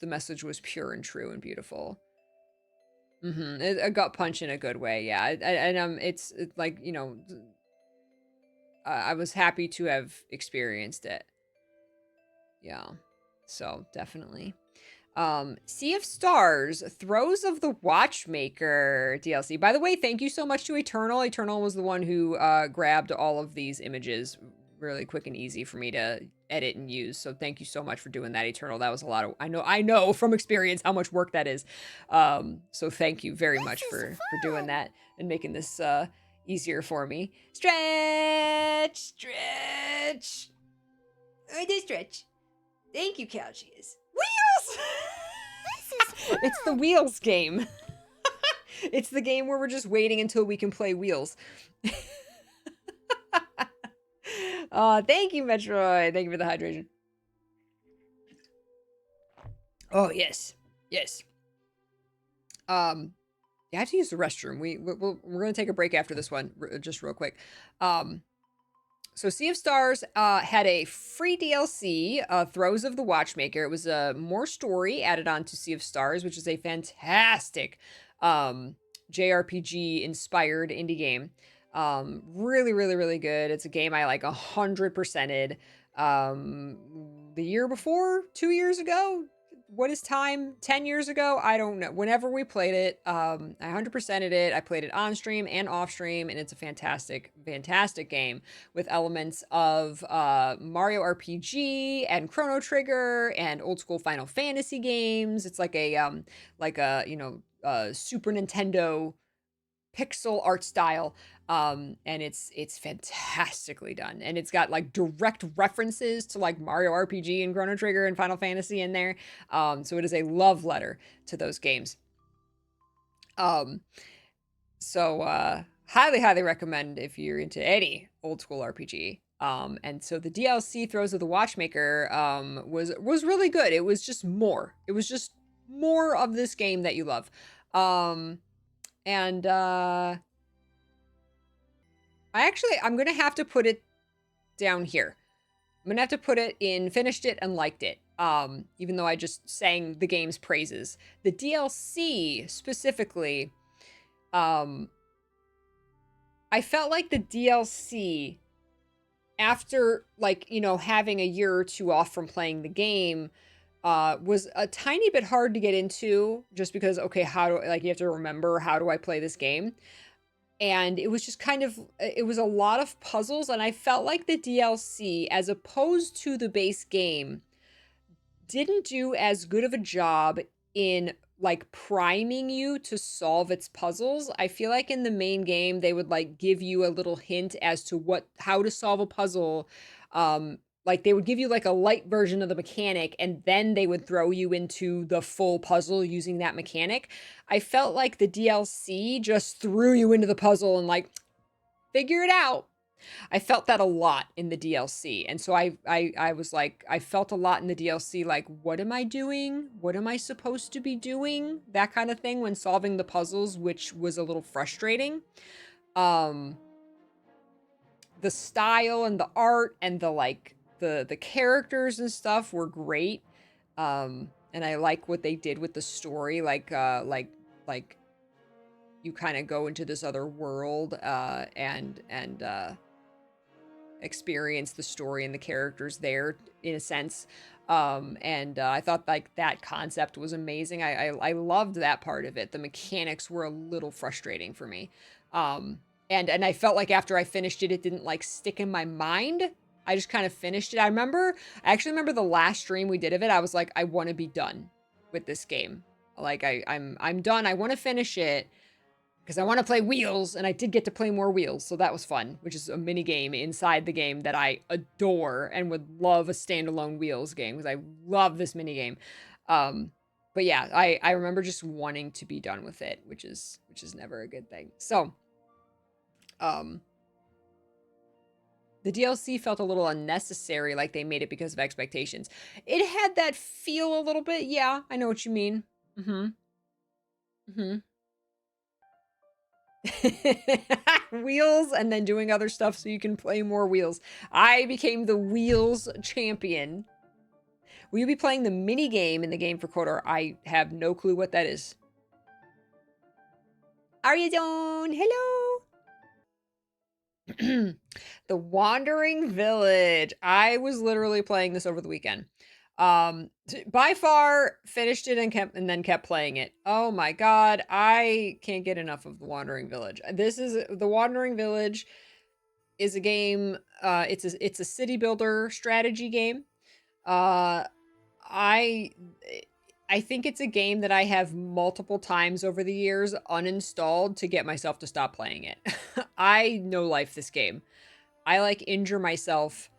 pure and true and beautiful. A gut punch in a good way, yeah. And it's like, I was happy to have experienced it. Yeah. So definitely. Sea of Stars, Throes of the Watchmaker DLC. By the way, thank you so much to Eternal. Eternal was the one who grabbed all of these images really quick and easy for me to edit and use. So thank you so much for doing that, Eternal. That was a lot of, I know from experience how much work that is. So thank you very much for doing that and making this easier for me. Stretch. I did stretch. Thank you, Couchies. Wheels! It's the Wheels game. It's the game where we're just waiting until we can play Wheels. Thank you, Metroid. Thank you for the hydration. Oh, yes. Yes. I have to use the restroom. We're going to take a break after this one, just real quick. So Sea of Stars had a free DLC, Throes of the Watchmaker. It was more story added on to Sea of Stars, which is a fantastic JRPG-inspired indie game. Really, really, really good. It's a game I like 100%ed. The year before, 2 years ago, what is time? 10 years ago? I don't know. Whenever we played it, I 100%ed it. I played it on stream and off stream, and it's a fantastic, fantastic game with elements of Mario RPG and Chrono Trigger and old school Final Fantasy games. It's like a Super Nintendo pixel art style. And it's fantastically done, and it's got like direct references to like Mario RPG and Chrono Trigger and Final Fantasy in there. So it is a love letter to those games. Highly highly recommend if you're into any old school RPG. And so the DLC Throes of the Watchmaker was really good. It was just more. It was just more of this game that you love. I'm going to have to put it down here. I'm going to have to put it in finished it and liked it. Even though I just sang the game's praises. The DLC specifically, I felt like the DLC, after having a year or two off from playing the game, was a tiny bit hard to get into, just because, okay, you have to remember, how do I play this game? And it was just it was a lot of puzzles, and I felt like the DLC, as opposed to the base game, didn't do as good of a job in like priming you to solve its puzzles. I feel like in the main game they would like give you a little hint as to how to solve a puzzle. Like they would give you like a light version of the mechanic and then they would throw you into the full puzzle using that mechanic. I felt like the DLC just threw you into the puzzle and like figure it out. I felt that a lot in the DLC. And so I was like, I felt a lot in the DLC, like, what am I doing? What am I supposed to be doing? That kind of thing when solving the puzzles, which was a little frustrating. Um, the style and the art and the like the characters and stuff were great. And I like what they did with the story, like you kind of go into this other world and experience the story and the characters there in a sense. And I thought like that concept was amazing. I loved that part of it. The mechanics were a little frustrating for me. And I felt like after I finished it, it didn't like stick in my mind. I just kind of finished it. I actually remember the last stream we did of it. I was like, I want to be done with this game. Like I'm done. I want to finish it because I want to play Wheels, and I did get to play more Wheels, so that was fun, which is a mini game inside the game that I adore and would love a standalone Wheels game because I love this mini game. But yeah, I remember just wanting to be done with it, which is never a good thing. So, the DLC felt a little unnecessary, like they made it because of expectations. It had that feel a little bit. Yeah, I know what you mean. Mm-hmm. Mm-hmm. Wheels and then doing other stuff so you can play more Wheels. I became the Wheels champion. Will you be playing the mini game in the game for Kodor? I have no clue what that is. Aryadon, hello. The Wandering Village. I was literally playing this over the weekend. By far finished it and then kept playing it. Oh my god, I can't get enough of The Wandering Village. The Wandering Village is a game, it's a city builder strategy game. Uh I I think it's a game that I have multiple times over the years uninstalled to get myself to stop playing it. I no life this game. I like injure myself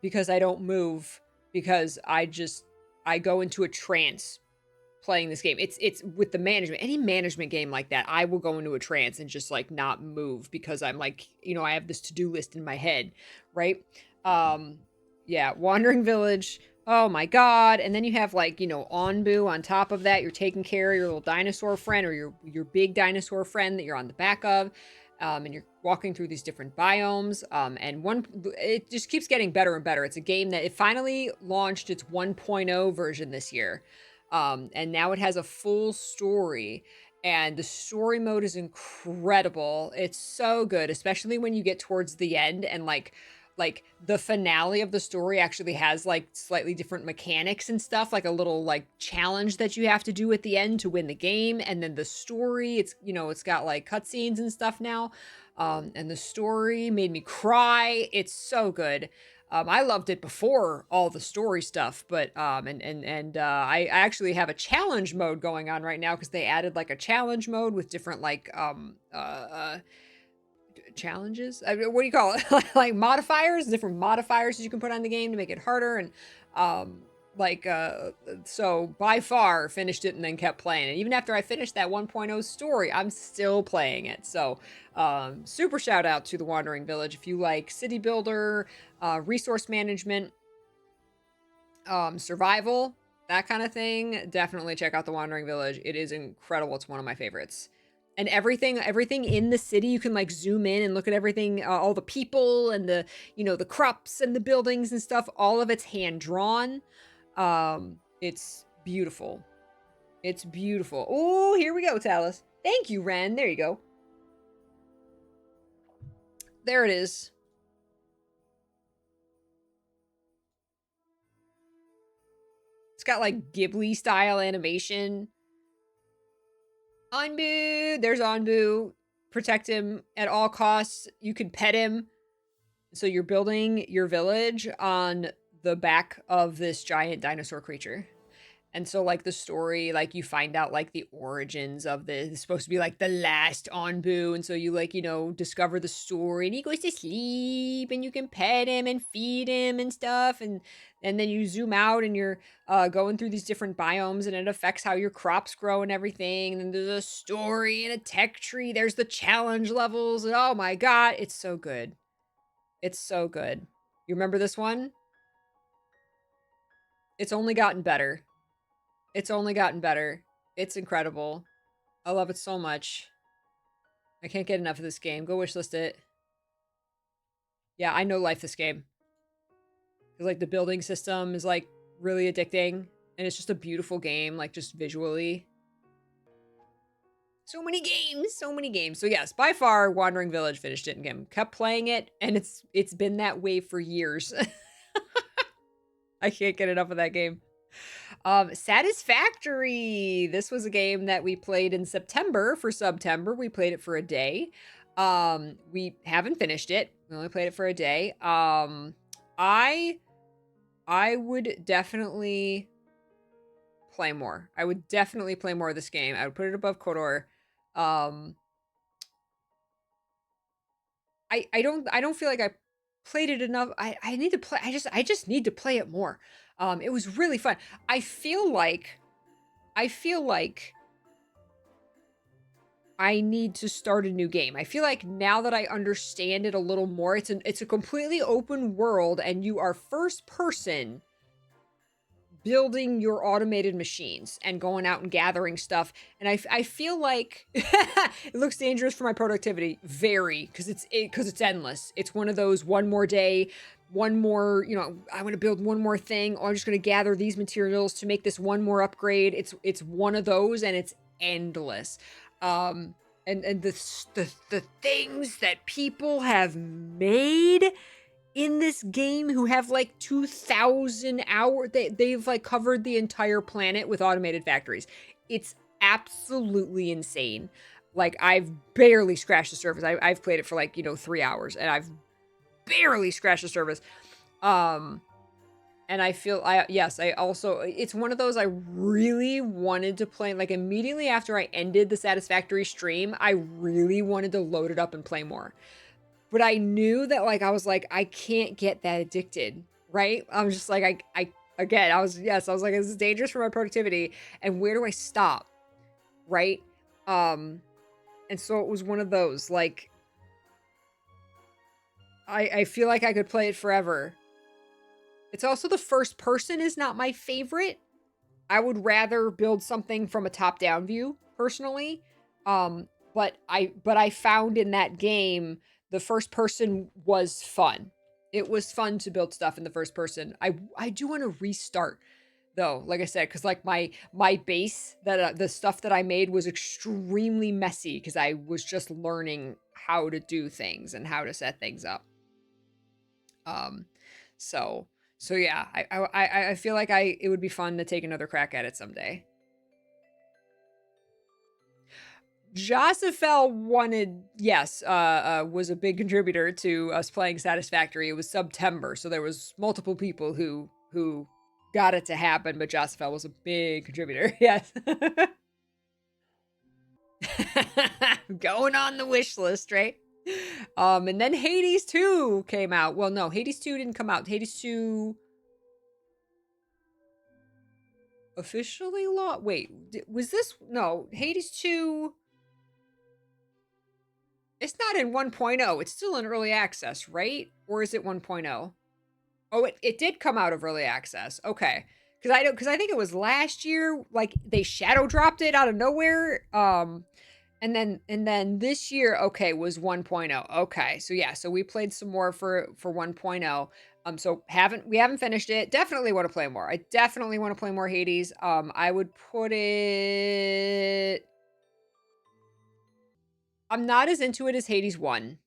because I don't move because I go into a trance playing this game. It's with the management. Any management game like that, I will go into a trance and just like not move because I'm like, I have this to-do list in my head, right? Yeah, Wandering Village. Oh my god. And then you have like, Onbu on top of that. You're taking care of your little dinosaur friend or your big dinosaur friend that you're on the back of. And you're walking through these different biomes. It just keeps getting better and better. It's a game that it finally launched its 1.0 version this year. And now it has a full story, and the story mode is incredible. It's so good, especially when you get towards the end and like the finale of the story actually has like slightly different mechanics and stuff, like a little like challenge that you have to do at the end to win the game. And then the story, it's got like cutscenes and stuff now. And the story made me cry. It's so good. I loved it before all the story stuff, but I actually have a challenge mode going on right now because they added like a challenge mode with different like challenges. What do you call it? Like modifiers, different modifiers that you can put on the game to make it harder. And so by far finished it and then kept playing it. Even after I finished that 1.0 story, I'm still playing it. So super shout out to The Wandering Village. If you like city builder, resource management, survival, that kind of thing, definitely check out The Wandering Village. It is incredible. It's one of my favorites. And everything in the city, you can like zoom in and look at everything, all the people and the crops and the buildings and stuff. All of it's hand drawn. It's beautiful. It's beautiful. Oh, here we go, Talus. Thank you, Ren. There you go. There it is. It's got like Ghibli style animation. Anbu, there's Anbu. Protect him at all costs. You can pet him. So you're building your village on the back of this giant dinosaur creature. And so like the story, like you find out like the origins of this. It's supposed to be like the last Onbu. And so you like, discover the story and he goes to sleep and you can pet him and feed him and stuff. And then you zoom out and you're going through these different biomes and it affects how your crops grow and everything. And then there's a story and a tech tree. There's the challenge levels. And oh my God, it's so good. It's so good. You remember this one? It's only gotten better. It's only gotten better. It's incredible. I love it so much. I can't get enough of this game. Go wishlist it. Yeah, I know life this game. Because like the building system is like really addicting. And it's just a beautiful game, like just visually. So many games, so many games. So yes, by far, Wandering Village finished it and kept playing it, and it's been that way for years. I can't get enough of that game. Satisfactory. This was a game that we played in September for September. We played it for a day. We haven't finished it. We only played it for a day. I would definitely play more. I would definitely play more of this game. I would put it above KOTOR. I don't feel like I played it enough. I need to play. I just need to play it more. It was really fun. I feel like I need to start a new game. I feel like now that I understand it a little more, it's a completely open world and you are first person building your automated machines and going out and gathering stuff. And I feel like it looks dangerous for my productivity. Very, because it's endless. It's one of those one more day, one more, I want to build one more thing. Or I'm just going to gather these materials to make this one more upgrade. It's one of those and it's endless. And the things that people have made in this game who have like 2,000 hours. They've like covered the entire planet with automated factories. It's absolutely insane. Like I've barely scratched the surface. I've played it for like, 3 hours and I've barely scratched the surface. And I feel, I also, it's one of those I really wanted to play. Like immediately after I ended the Satisfactory stream, I really wanted to load it up and play more. But I knew that like I was like I can't get that addicted, right? I was just like I was like this is dangerous for my productivity and where do I stop? Right? And so it was one of those like I feel like I could play it forever. It's also the first person is not my favorite. I would rather build something from a top-down view personally. But I found in that game the first person was fun. It was fun to build stuff in the first person. I do want to restart though, like I said, because like my base that the stuff that I made was extremely messy because I was just learning how to do things and how to set things up. So yeah, I feel like it would be fun to take another crack at it someday. Jossifel wanted, yes, was a big contributor to us playing Satisfactory. It was September, so there was multiple people who got it to happen, but Jossifel was a big contributor. Yes. Going on the wish list, right? And then Hades 2 came out. Well, no, Hades 2 didn't come out. Hades 2 officially wait, was this? No, Hades 2. It's not in 1.0. It's still in early access, right? Or is it 1.0? Oh, it did come out of early access. Okay. Because I think it was last year, like they shadow dropped it out of nowhere. And then this year, okay, was 1.0. Okay. So yeah, so we played some more for 1.0. So we haven't finished it. Definitely want to play more. I definitely want to play more Hades. I would put it, I'm not as into it as Hades 1.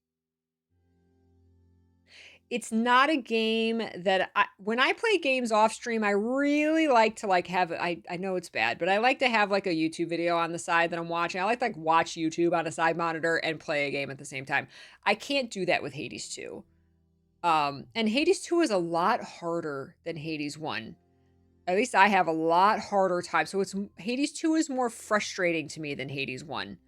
It's not a game that when I play games off stream, I really like to like have, I know it's bad, but I like to have like a YouTube video on the side that I'm watching. I like to like watch YouTube on a side monitor and play a game at the same time. I can't do that with Hades 2. And Hades 2 is a lot harder than Hades 1. At least I have a lot harder time. So it's Hades 2 is more frustrating to me than Hades 1.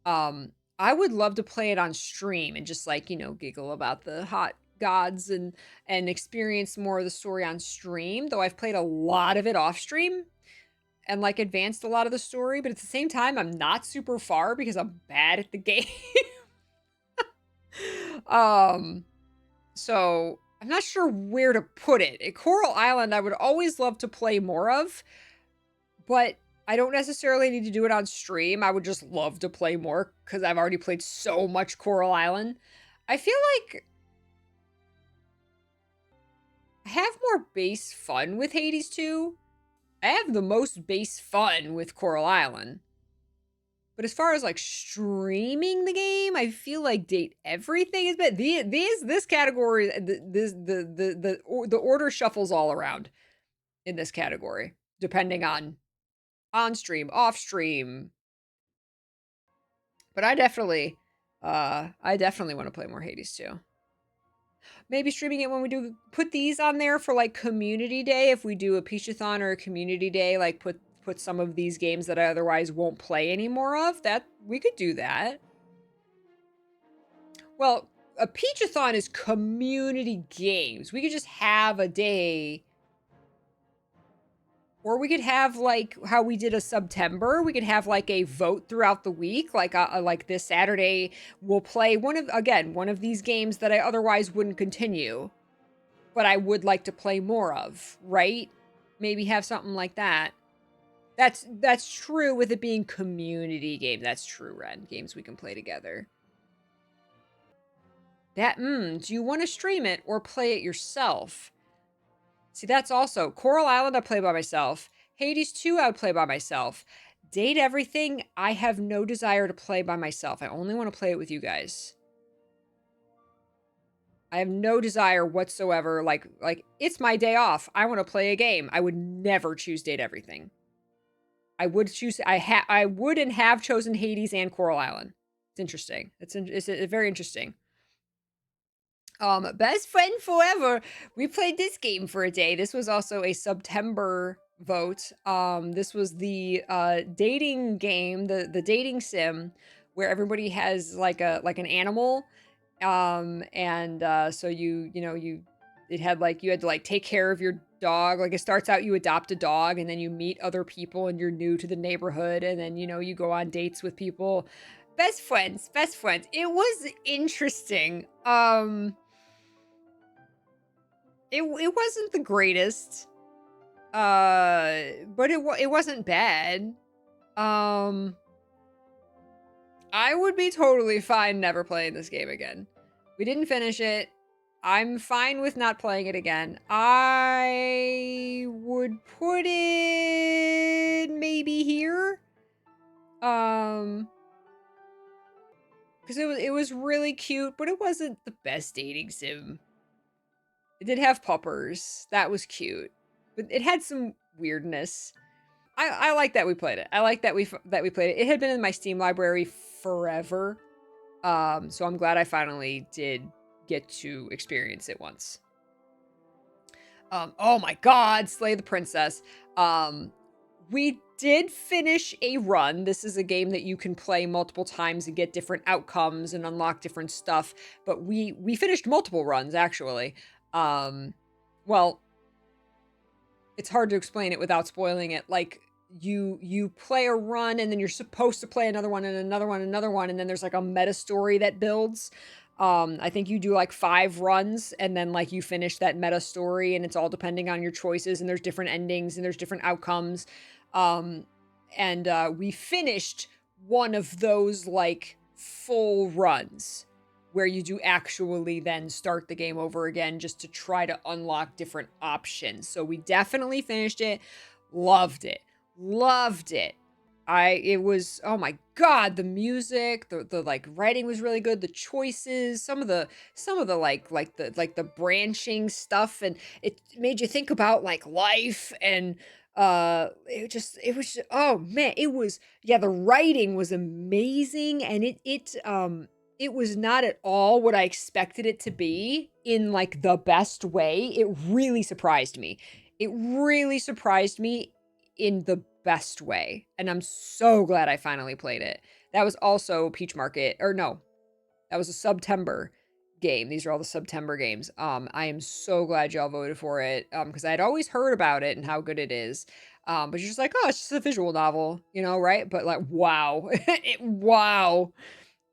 I would love to play it on stream and just like, giggle about the hot gods and experience more of the story on stream, though I've played a lot of it off stream and like advanced a lot of the story, but at the same time I'm not super far because I'm bad at the game. um so I'm not sure where to put it. At Coral Island I would always love to play more of, but I don't necessarily need to do it on stream. I would just love to play more because I've already played so much Coral Island. I feel like I have more base fun with Hades 2. I have the most base fun with Coral Island. But as far as like streaming the game, I feel like Date Everything is better. This category, the order shuffles all around in this category, depending on stream, off stream. But I definitely want to play more Hades 2. Maybe streaming it when we do put these on there for like community day. If we do a Peachathon or a community day, like put some of these games that I otherwise won't play anymore of, that we could do that. Well, a Peachathon is community games. We could just have a day, or we could have like how we did a September. We could have like a vote throughout the week. Like this Saturday, we'll play one of these games that I otherwise wouldn't continue, but I would like to play more of, right? Maybe have something like that. That's true with it being community game. That's true, Ren. Games we can play together. Do you want to stream it or play it yourself? See, that's also Coral Island I play by myself. Hades 2 I would play by myself. Date Everything I have no desire to play by myself. I only want to play it with you guys. I have no desire whatsoever. Like it's my day off. I want to play a game. I would never choose Date Everything. I would choose. I would and have chosen Hades and Coral Island. It's interesting. It's very interesting. Best friend forever. We played this game for a day. This was also a September vote. This was the dating game, the dating sim, where everybody has like an animal. So it had like you had to like take care of your dog. Like it starts out you adopt a dog and then you meet other people and you're new to the neighborhood and then you go on dates with people. Best friends. It was interesting. It wasn't the greatest. But it wasn't bad. I would be totally fine never playing this game again. We didn't finish it. I'm fine with not playing it again. I would put it maybe here. Because it was really cute, but it wasn't the best dating sim. It did have puppers. That was cute. But it had some weirdness. I like that we played it. I like that we played it. It had been in my Steam library forever. So I'm glad I finally did get to experience it once. Oh my god, Slay the Princess. We did finish a run. This is a game that you can play multiple times and get different outcomes and unlock different stuff. But we finished multiple runs, actually. Well, it's hard to explain it without spoiling it. Like, you play a run and then you're supposed to play another one and another one, and then there's like a meta story that builds. I think you do like 5 runs and then like you finish that meta story and it's all depending on your choices and there's different endings and there's different outcomes. We finished one of those like full runs where you do actually then start the game over again just to try to unlock different options. So we definitely finished it. Loved it. It was, oh my god, the music, the like writing was really good, the choices, some of the like the branching stuff, and it made you think about like life, and it was oh man, the writing was amazing, and it was not at all what I expected it to be in like the best way. It really surprised me. It really surprised me in the best way, and I'm so glad I finally played it. That was also Peach Market, or no, that was a September game. These are all the September games. I am so glad y'all voted for it, because I'd always heard about it and how good it is. But you're just like, oh, it's just a visual novel, right? But like, wow, wow,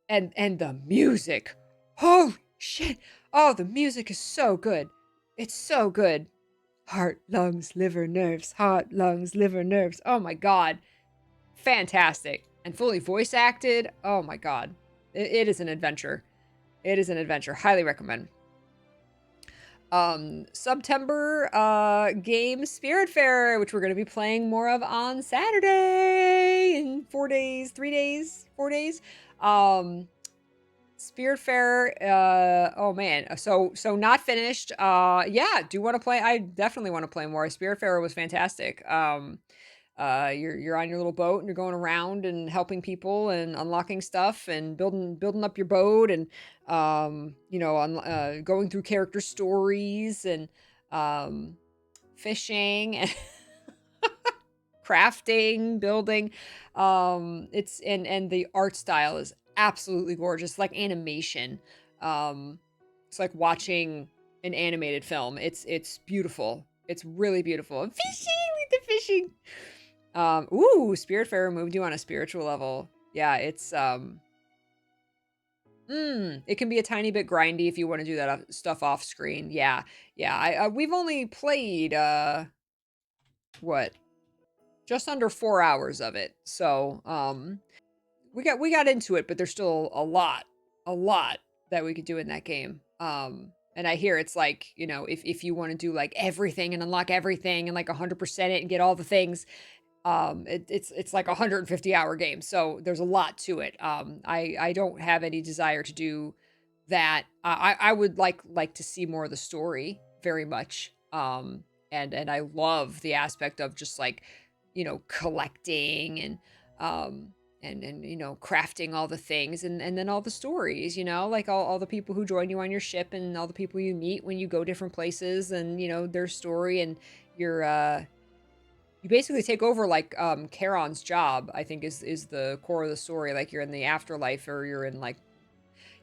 and the music, oh shit, oh, the music is so good. It's so good. Heart, lungs, liver, nerves. Heart, lungs, liver, nerves. Oh my god, fantastic, and fully voice acted. Oh my god, it is an adventure. It is an adventure. Highly recommend. September game Spiritfarer, which we're going to be playing more of on Saturday in 4 days, 3 days, 4 days. Spiritfarer, oh man, so not finished. Yeah, do want to play. I definitely want to play more. Spiritfarer was fantastic. You're on your little boat and you're going around and helping people and unlocking stuff and building up your boat and going through character stories and fishing and crafting, building. It's and the art style is absolutely gorgeous, like animation. It's like watching an animated film. It's beautiful. It's really beautiful. And fishing, the fishing. Ooh, Spiritfarer moved you on a spiritual level. Yeah, it's it can be a tiny bit grindy if you want to do that stuff off screen. Yeah. Yeah, we've only played what? Just under 4 hours of it. So, we got into it, but there's still a lot that we could do in that game. And I hear it's like, if you want to do like everything and unlock everything and like 100% it and get all the things, it's like a 150-hour game, so there's a lot to it. I don't have any desire to do that. I would like to see more of the story very much. And I love the aspect of just like, collecting and crafting all the things and then all the stories, like all the people who join you on your ship and all the people you meet when you go different places and their story and your you basically take over like Charon's job, I think is the core of the story. Like you're in the afterlife or you're in like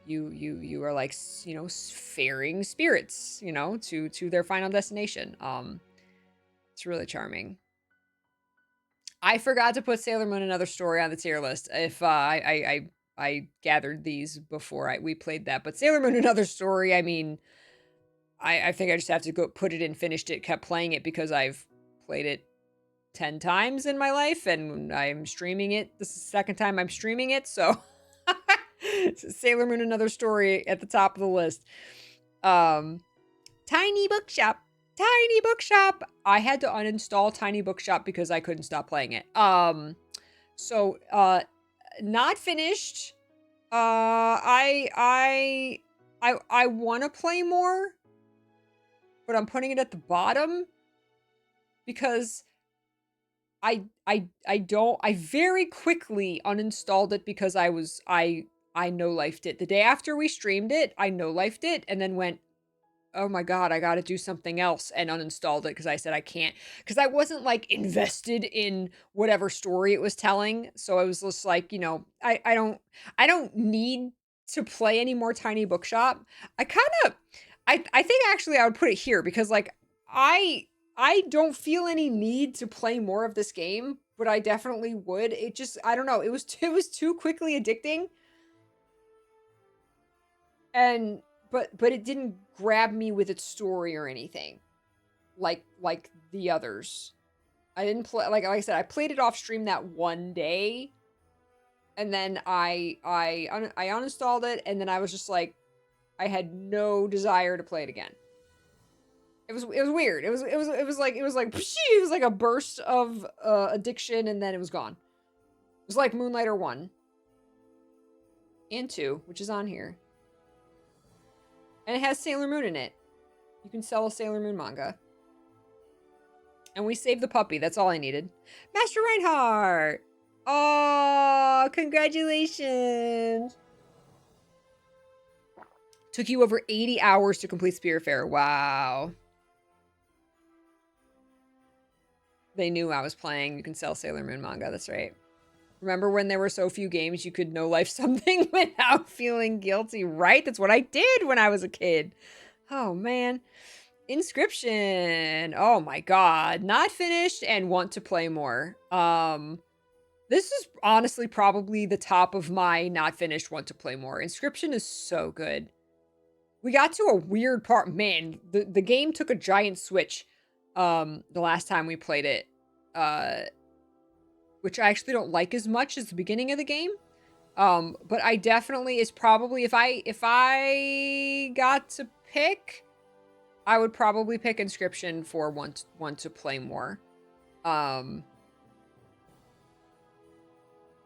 you are like ferrying spirits, to their final destination. It's really charming. I forgot to put Sailor Moon Another Story on the tier list. If I gathered these before we played that, but Sailor Moon Another Story, I mean, I think I just have to go put it in, finished it, kept playing it because I've played it 10 times in my life and I'm streaming it. This is the second time I'm streaming it, so Sailor Moon Another Story at the top of the list. Tiny Bookshop. Tiny Bookshop. I had to uninstall Tiny Bookshop because I couldn't stop playing it. So not finished. I want to play more, but I'm putting it at the bottom because I very quickly uninstalled it because I no-lifed it. The day after we streamed it, I no-lifed it and then went, oh my god, I gotta do something else, and uninstalled it because I said I can't. Because I wasn't like invested in whatever story it was telling. So I was just like, I don't need to play any more Tiny Bookshop. I think actually I would put it here because like I don't feel any need to play more of this game, but I definitely would. It just, I don't know, it was too quickly addicting. And but it didn't grab me with its story or anything like the others. I didn't play, like I said, I played it off stream that one day, and then I uninstalled it, and then I was just like, I had no desire to play it again. It was weird. It was like a burst of addiction, and then it was gone. It was like Moonlighter 1 and 2, which is on here, and it has Sailor Moon in it. You can sell a Sailor Moon manga. And we saved the puppy. That's all I needed. Master Reinhardt! Oh, congratulations! Took you over 80 hours to complete Spiritfarer. Wow. They knew I was playing. You can sell Sailor Moon manga. That's right. Remember when there were so few games you could no life something without feeling guilty, right? That's what I did when I was a kid. Oh, man. Inscription. Oh, my God. Not finished and want to play more. This is honestly probably the top of my not finished want to play more. Inscription is so good. We got to a weird part. Man, the game took a giant switch the last time we played it. Which I actually don't like as much as the beginning of the game. But I definitely is probably if I got to pick, I would probably pick Inscription for want to play more.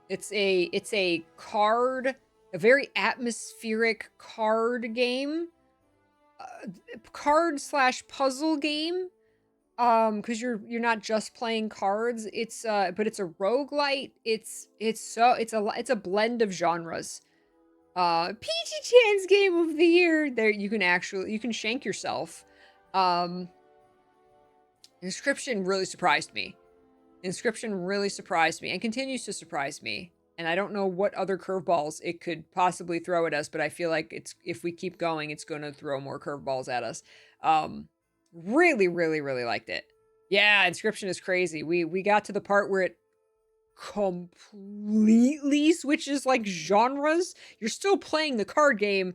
It's a card, a very atmospheric card game, card / puzzle game. Because you're not just playing cards. It's but it's a roguelite. It's a blend of genres. Peachy Chan's game of the year. There you can shank yourself. Inscription really surprised me. Inscription really surprised me and continues to surprise me. And I don't know what other curveballs it could possibly throw at us, but I feel like if we keep going, it's going to throw more curveballs at us. Really, really, really liked it. Yeah, Inscription is crazy. We got to the part where it completely switches like genres. You're still playing the card game,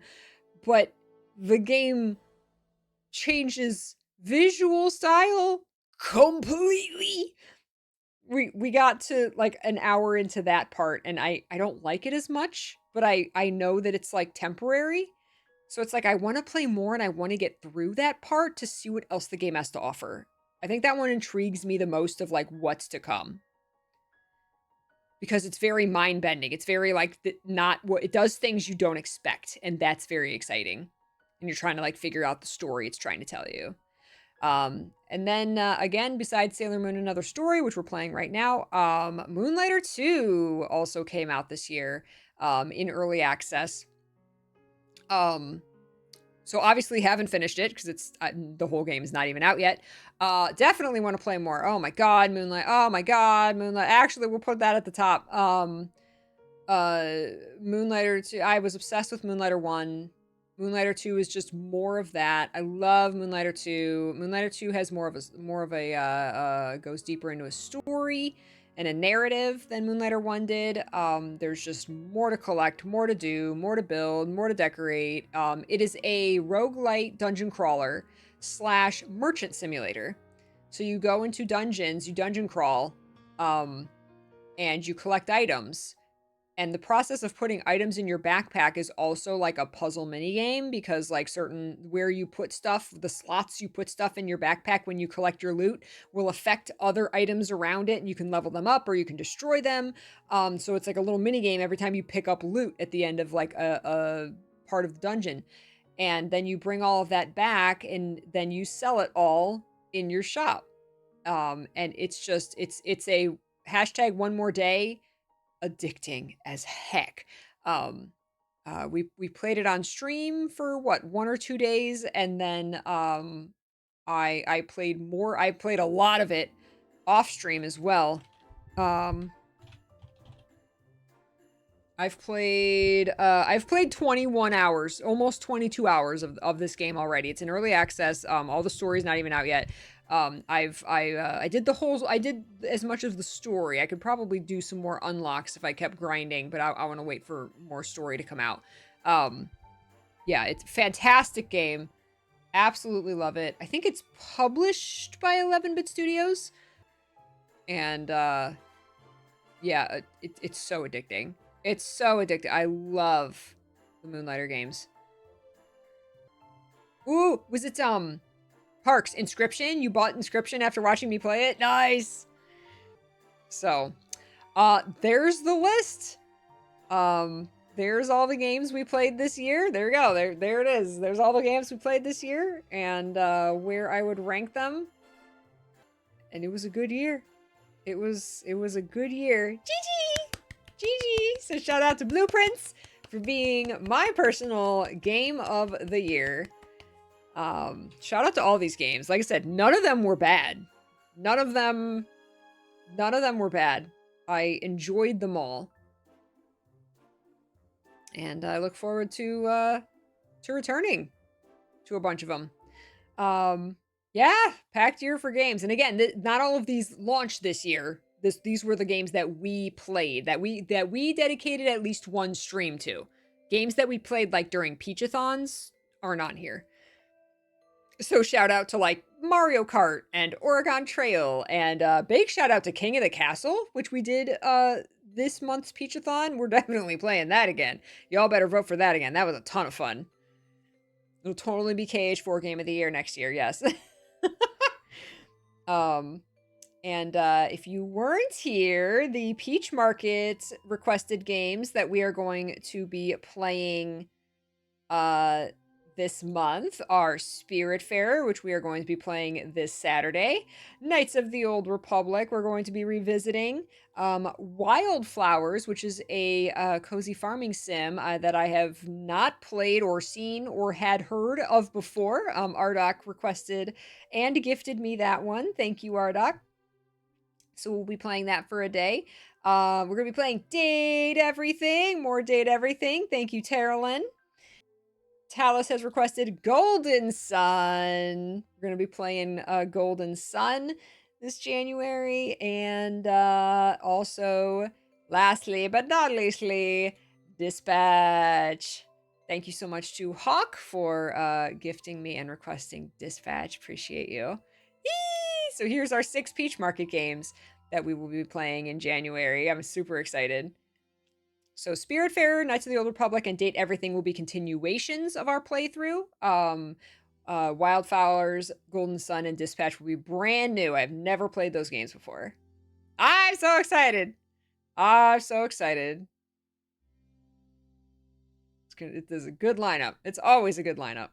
but the game changes visual style completely. We got to like an hour into that part and I don't like it as much, but I know that it's like temporary. So it's like I want to play more and I want to get through that part to see what else the game has to offer. I think that one intrigues me the most of like what's to come. Because it's very mind-bending. It's very like not what it does things you don't expect and that's very exciting. And you're trying to like figure out the story it's trying to tell you. And then again, besides Sailor Moon Another Story, which we're playing right now, Moonlighter 2 also came out this year in early access. So obviously haven't finished it because it's the whole game is not even out yet. Definitely want to play more. Oh my god, Moonlight. Oh my god, Moonlight. Actually, we'll put that at the top. Moonlighter 2. I was obsessed with Moonlighter 1. Moonlighter 2 is just more of that. I love Moonlighter 2. Moonlighter 2 has more of a goes deeper into a story and a narrative than Moonlighter 1 did. There's just more to collect, more to do, more to build, more to decorate. It is a roguelite dungeon crawler / merchant simulator. So you go into dungeons, you dungeon crawl, and you collect items. And the process of putting items in your backpack is also like a puzzle mini game because like certain where you put stuff, the slots you put stuff in your backpack when you collect your loot will affect other items around it and you can level them up or you can destroy them. So it's like a little mini game every time you pick up loot at the end of like a part of the dungeon. And then you bring all of that back and then you sell it all in your shop. And it's just it's a hashtag one more day addicting as heck. We played it on stream for what 1 or 2 days, and then I played more. I played a lot of it off stream as well. I've played 21 hours, almost 22 hours of this game already. It's in early access. All the story's not even out yet. I did as much of the story. I could probably do some more unlocks if I kept grinding, but I want to wait for more story to come out. Yeah, it's a fantastic game. Absolutely love it. I think it's published by 11-Bit Studios. And yeah, it's so addicting. It's so addicting. I love the Moonlighter games. Ooh, was it Parks, Inscription? You bought Inscription after watching me play it? Nice. So, there's the list. There's all the games we played this year. There we go. There it is. There's all the games we played this year and where I would rank them. And it was a good year. It was a good year. GG! GG! So shout out to Blueprints for being my personal game of the year. Shout out to all these games. Like I said, none of them were bad. None of them None of them were bad. I enjoyed them all. And I look forward to returning to a bunch of them. Yeah, packed year for games. And again, not all of these launched this year. These were the games that we played, that we dedicated at least one stream to. Games that we played like during Peachathons are not here. So shout out to like Mario Kart and Oregon Trail, and big shout out to King of the Castle, which we did this month's Peachathon. We're definitely playing that again. Y'all better vote for that again. That was a ton of fun. It'll totally be KH4 Game of the Year next year, yes. And if you weren't here, the Peach Market requested games that we are going to be playing this month are Spiritfarer, which we are going to be playing this Saturday. Knights of the Old Republic, we're going to be revisiting. Wildflowers, which is a cozy farming sim that I have not played or seen or had heard of before. Ardoc requested and gifted me that one. Thank you, Ardoc. So we'll be playing that for a day. We're going to be playing Date Everything. More Date Everything. Thank you, Terralyn. Talus has requested Golden Sun. We're going to be playing Golden Sun this January. And also, lastly but not leastly, Dispatch. Thank you so much to Hawk for gifting me and requesting Dispatch. Appreciate you. Yee! So here's our 6 Peach Market games that we will be playing in January. I'm super excited. So Spiritfarer, Knights of the Old Republic, and Date Everything will be continuations of our playthrough. Wildflowers, Golden Sun, and Dispatch will be brand new. I've never played those games before. I'm so excited. I'm so excited. It is a good lineup. It's always a good lineup.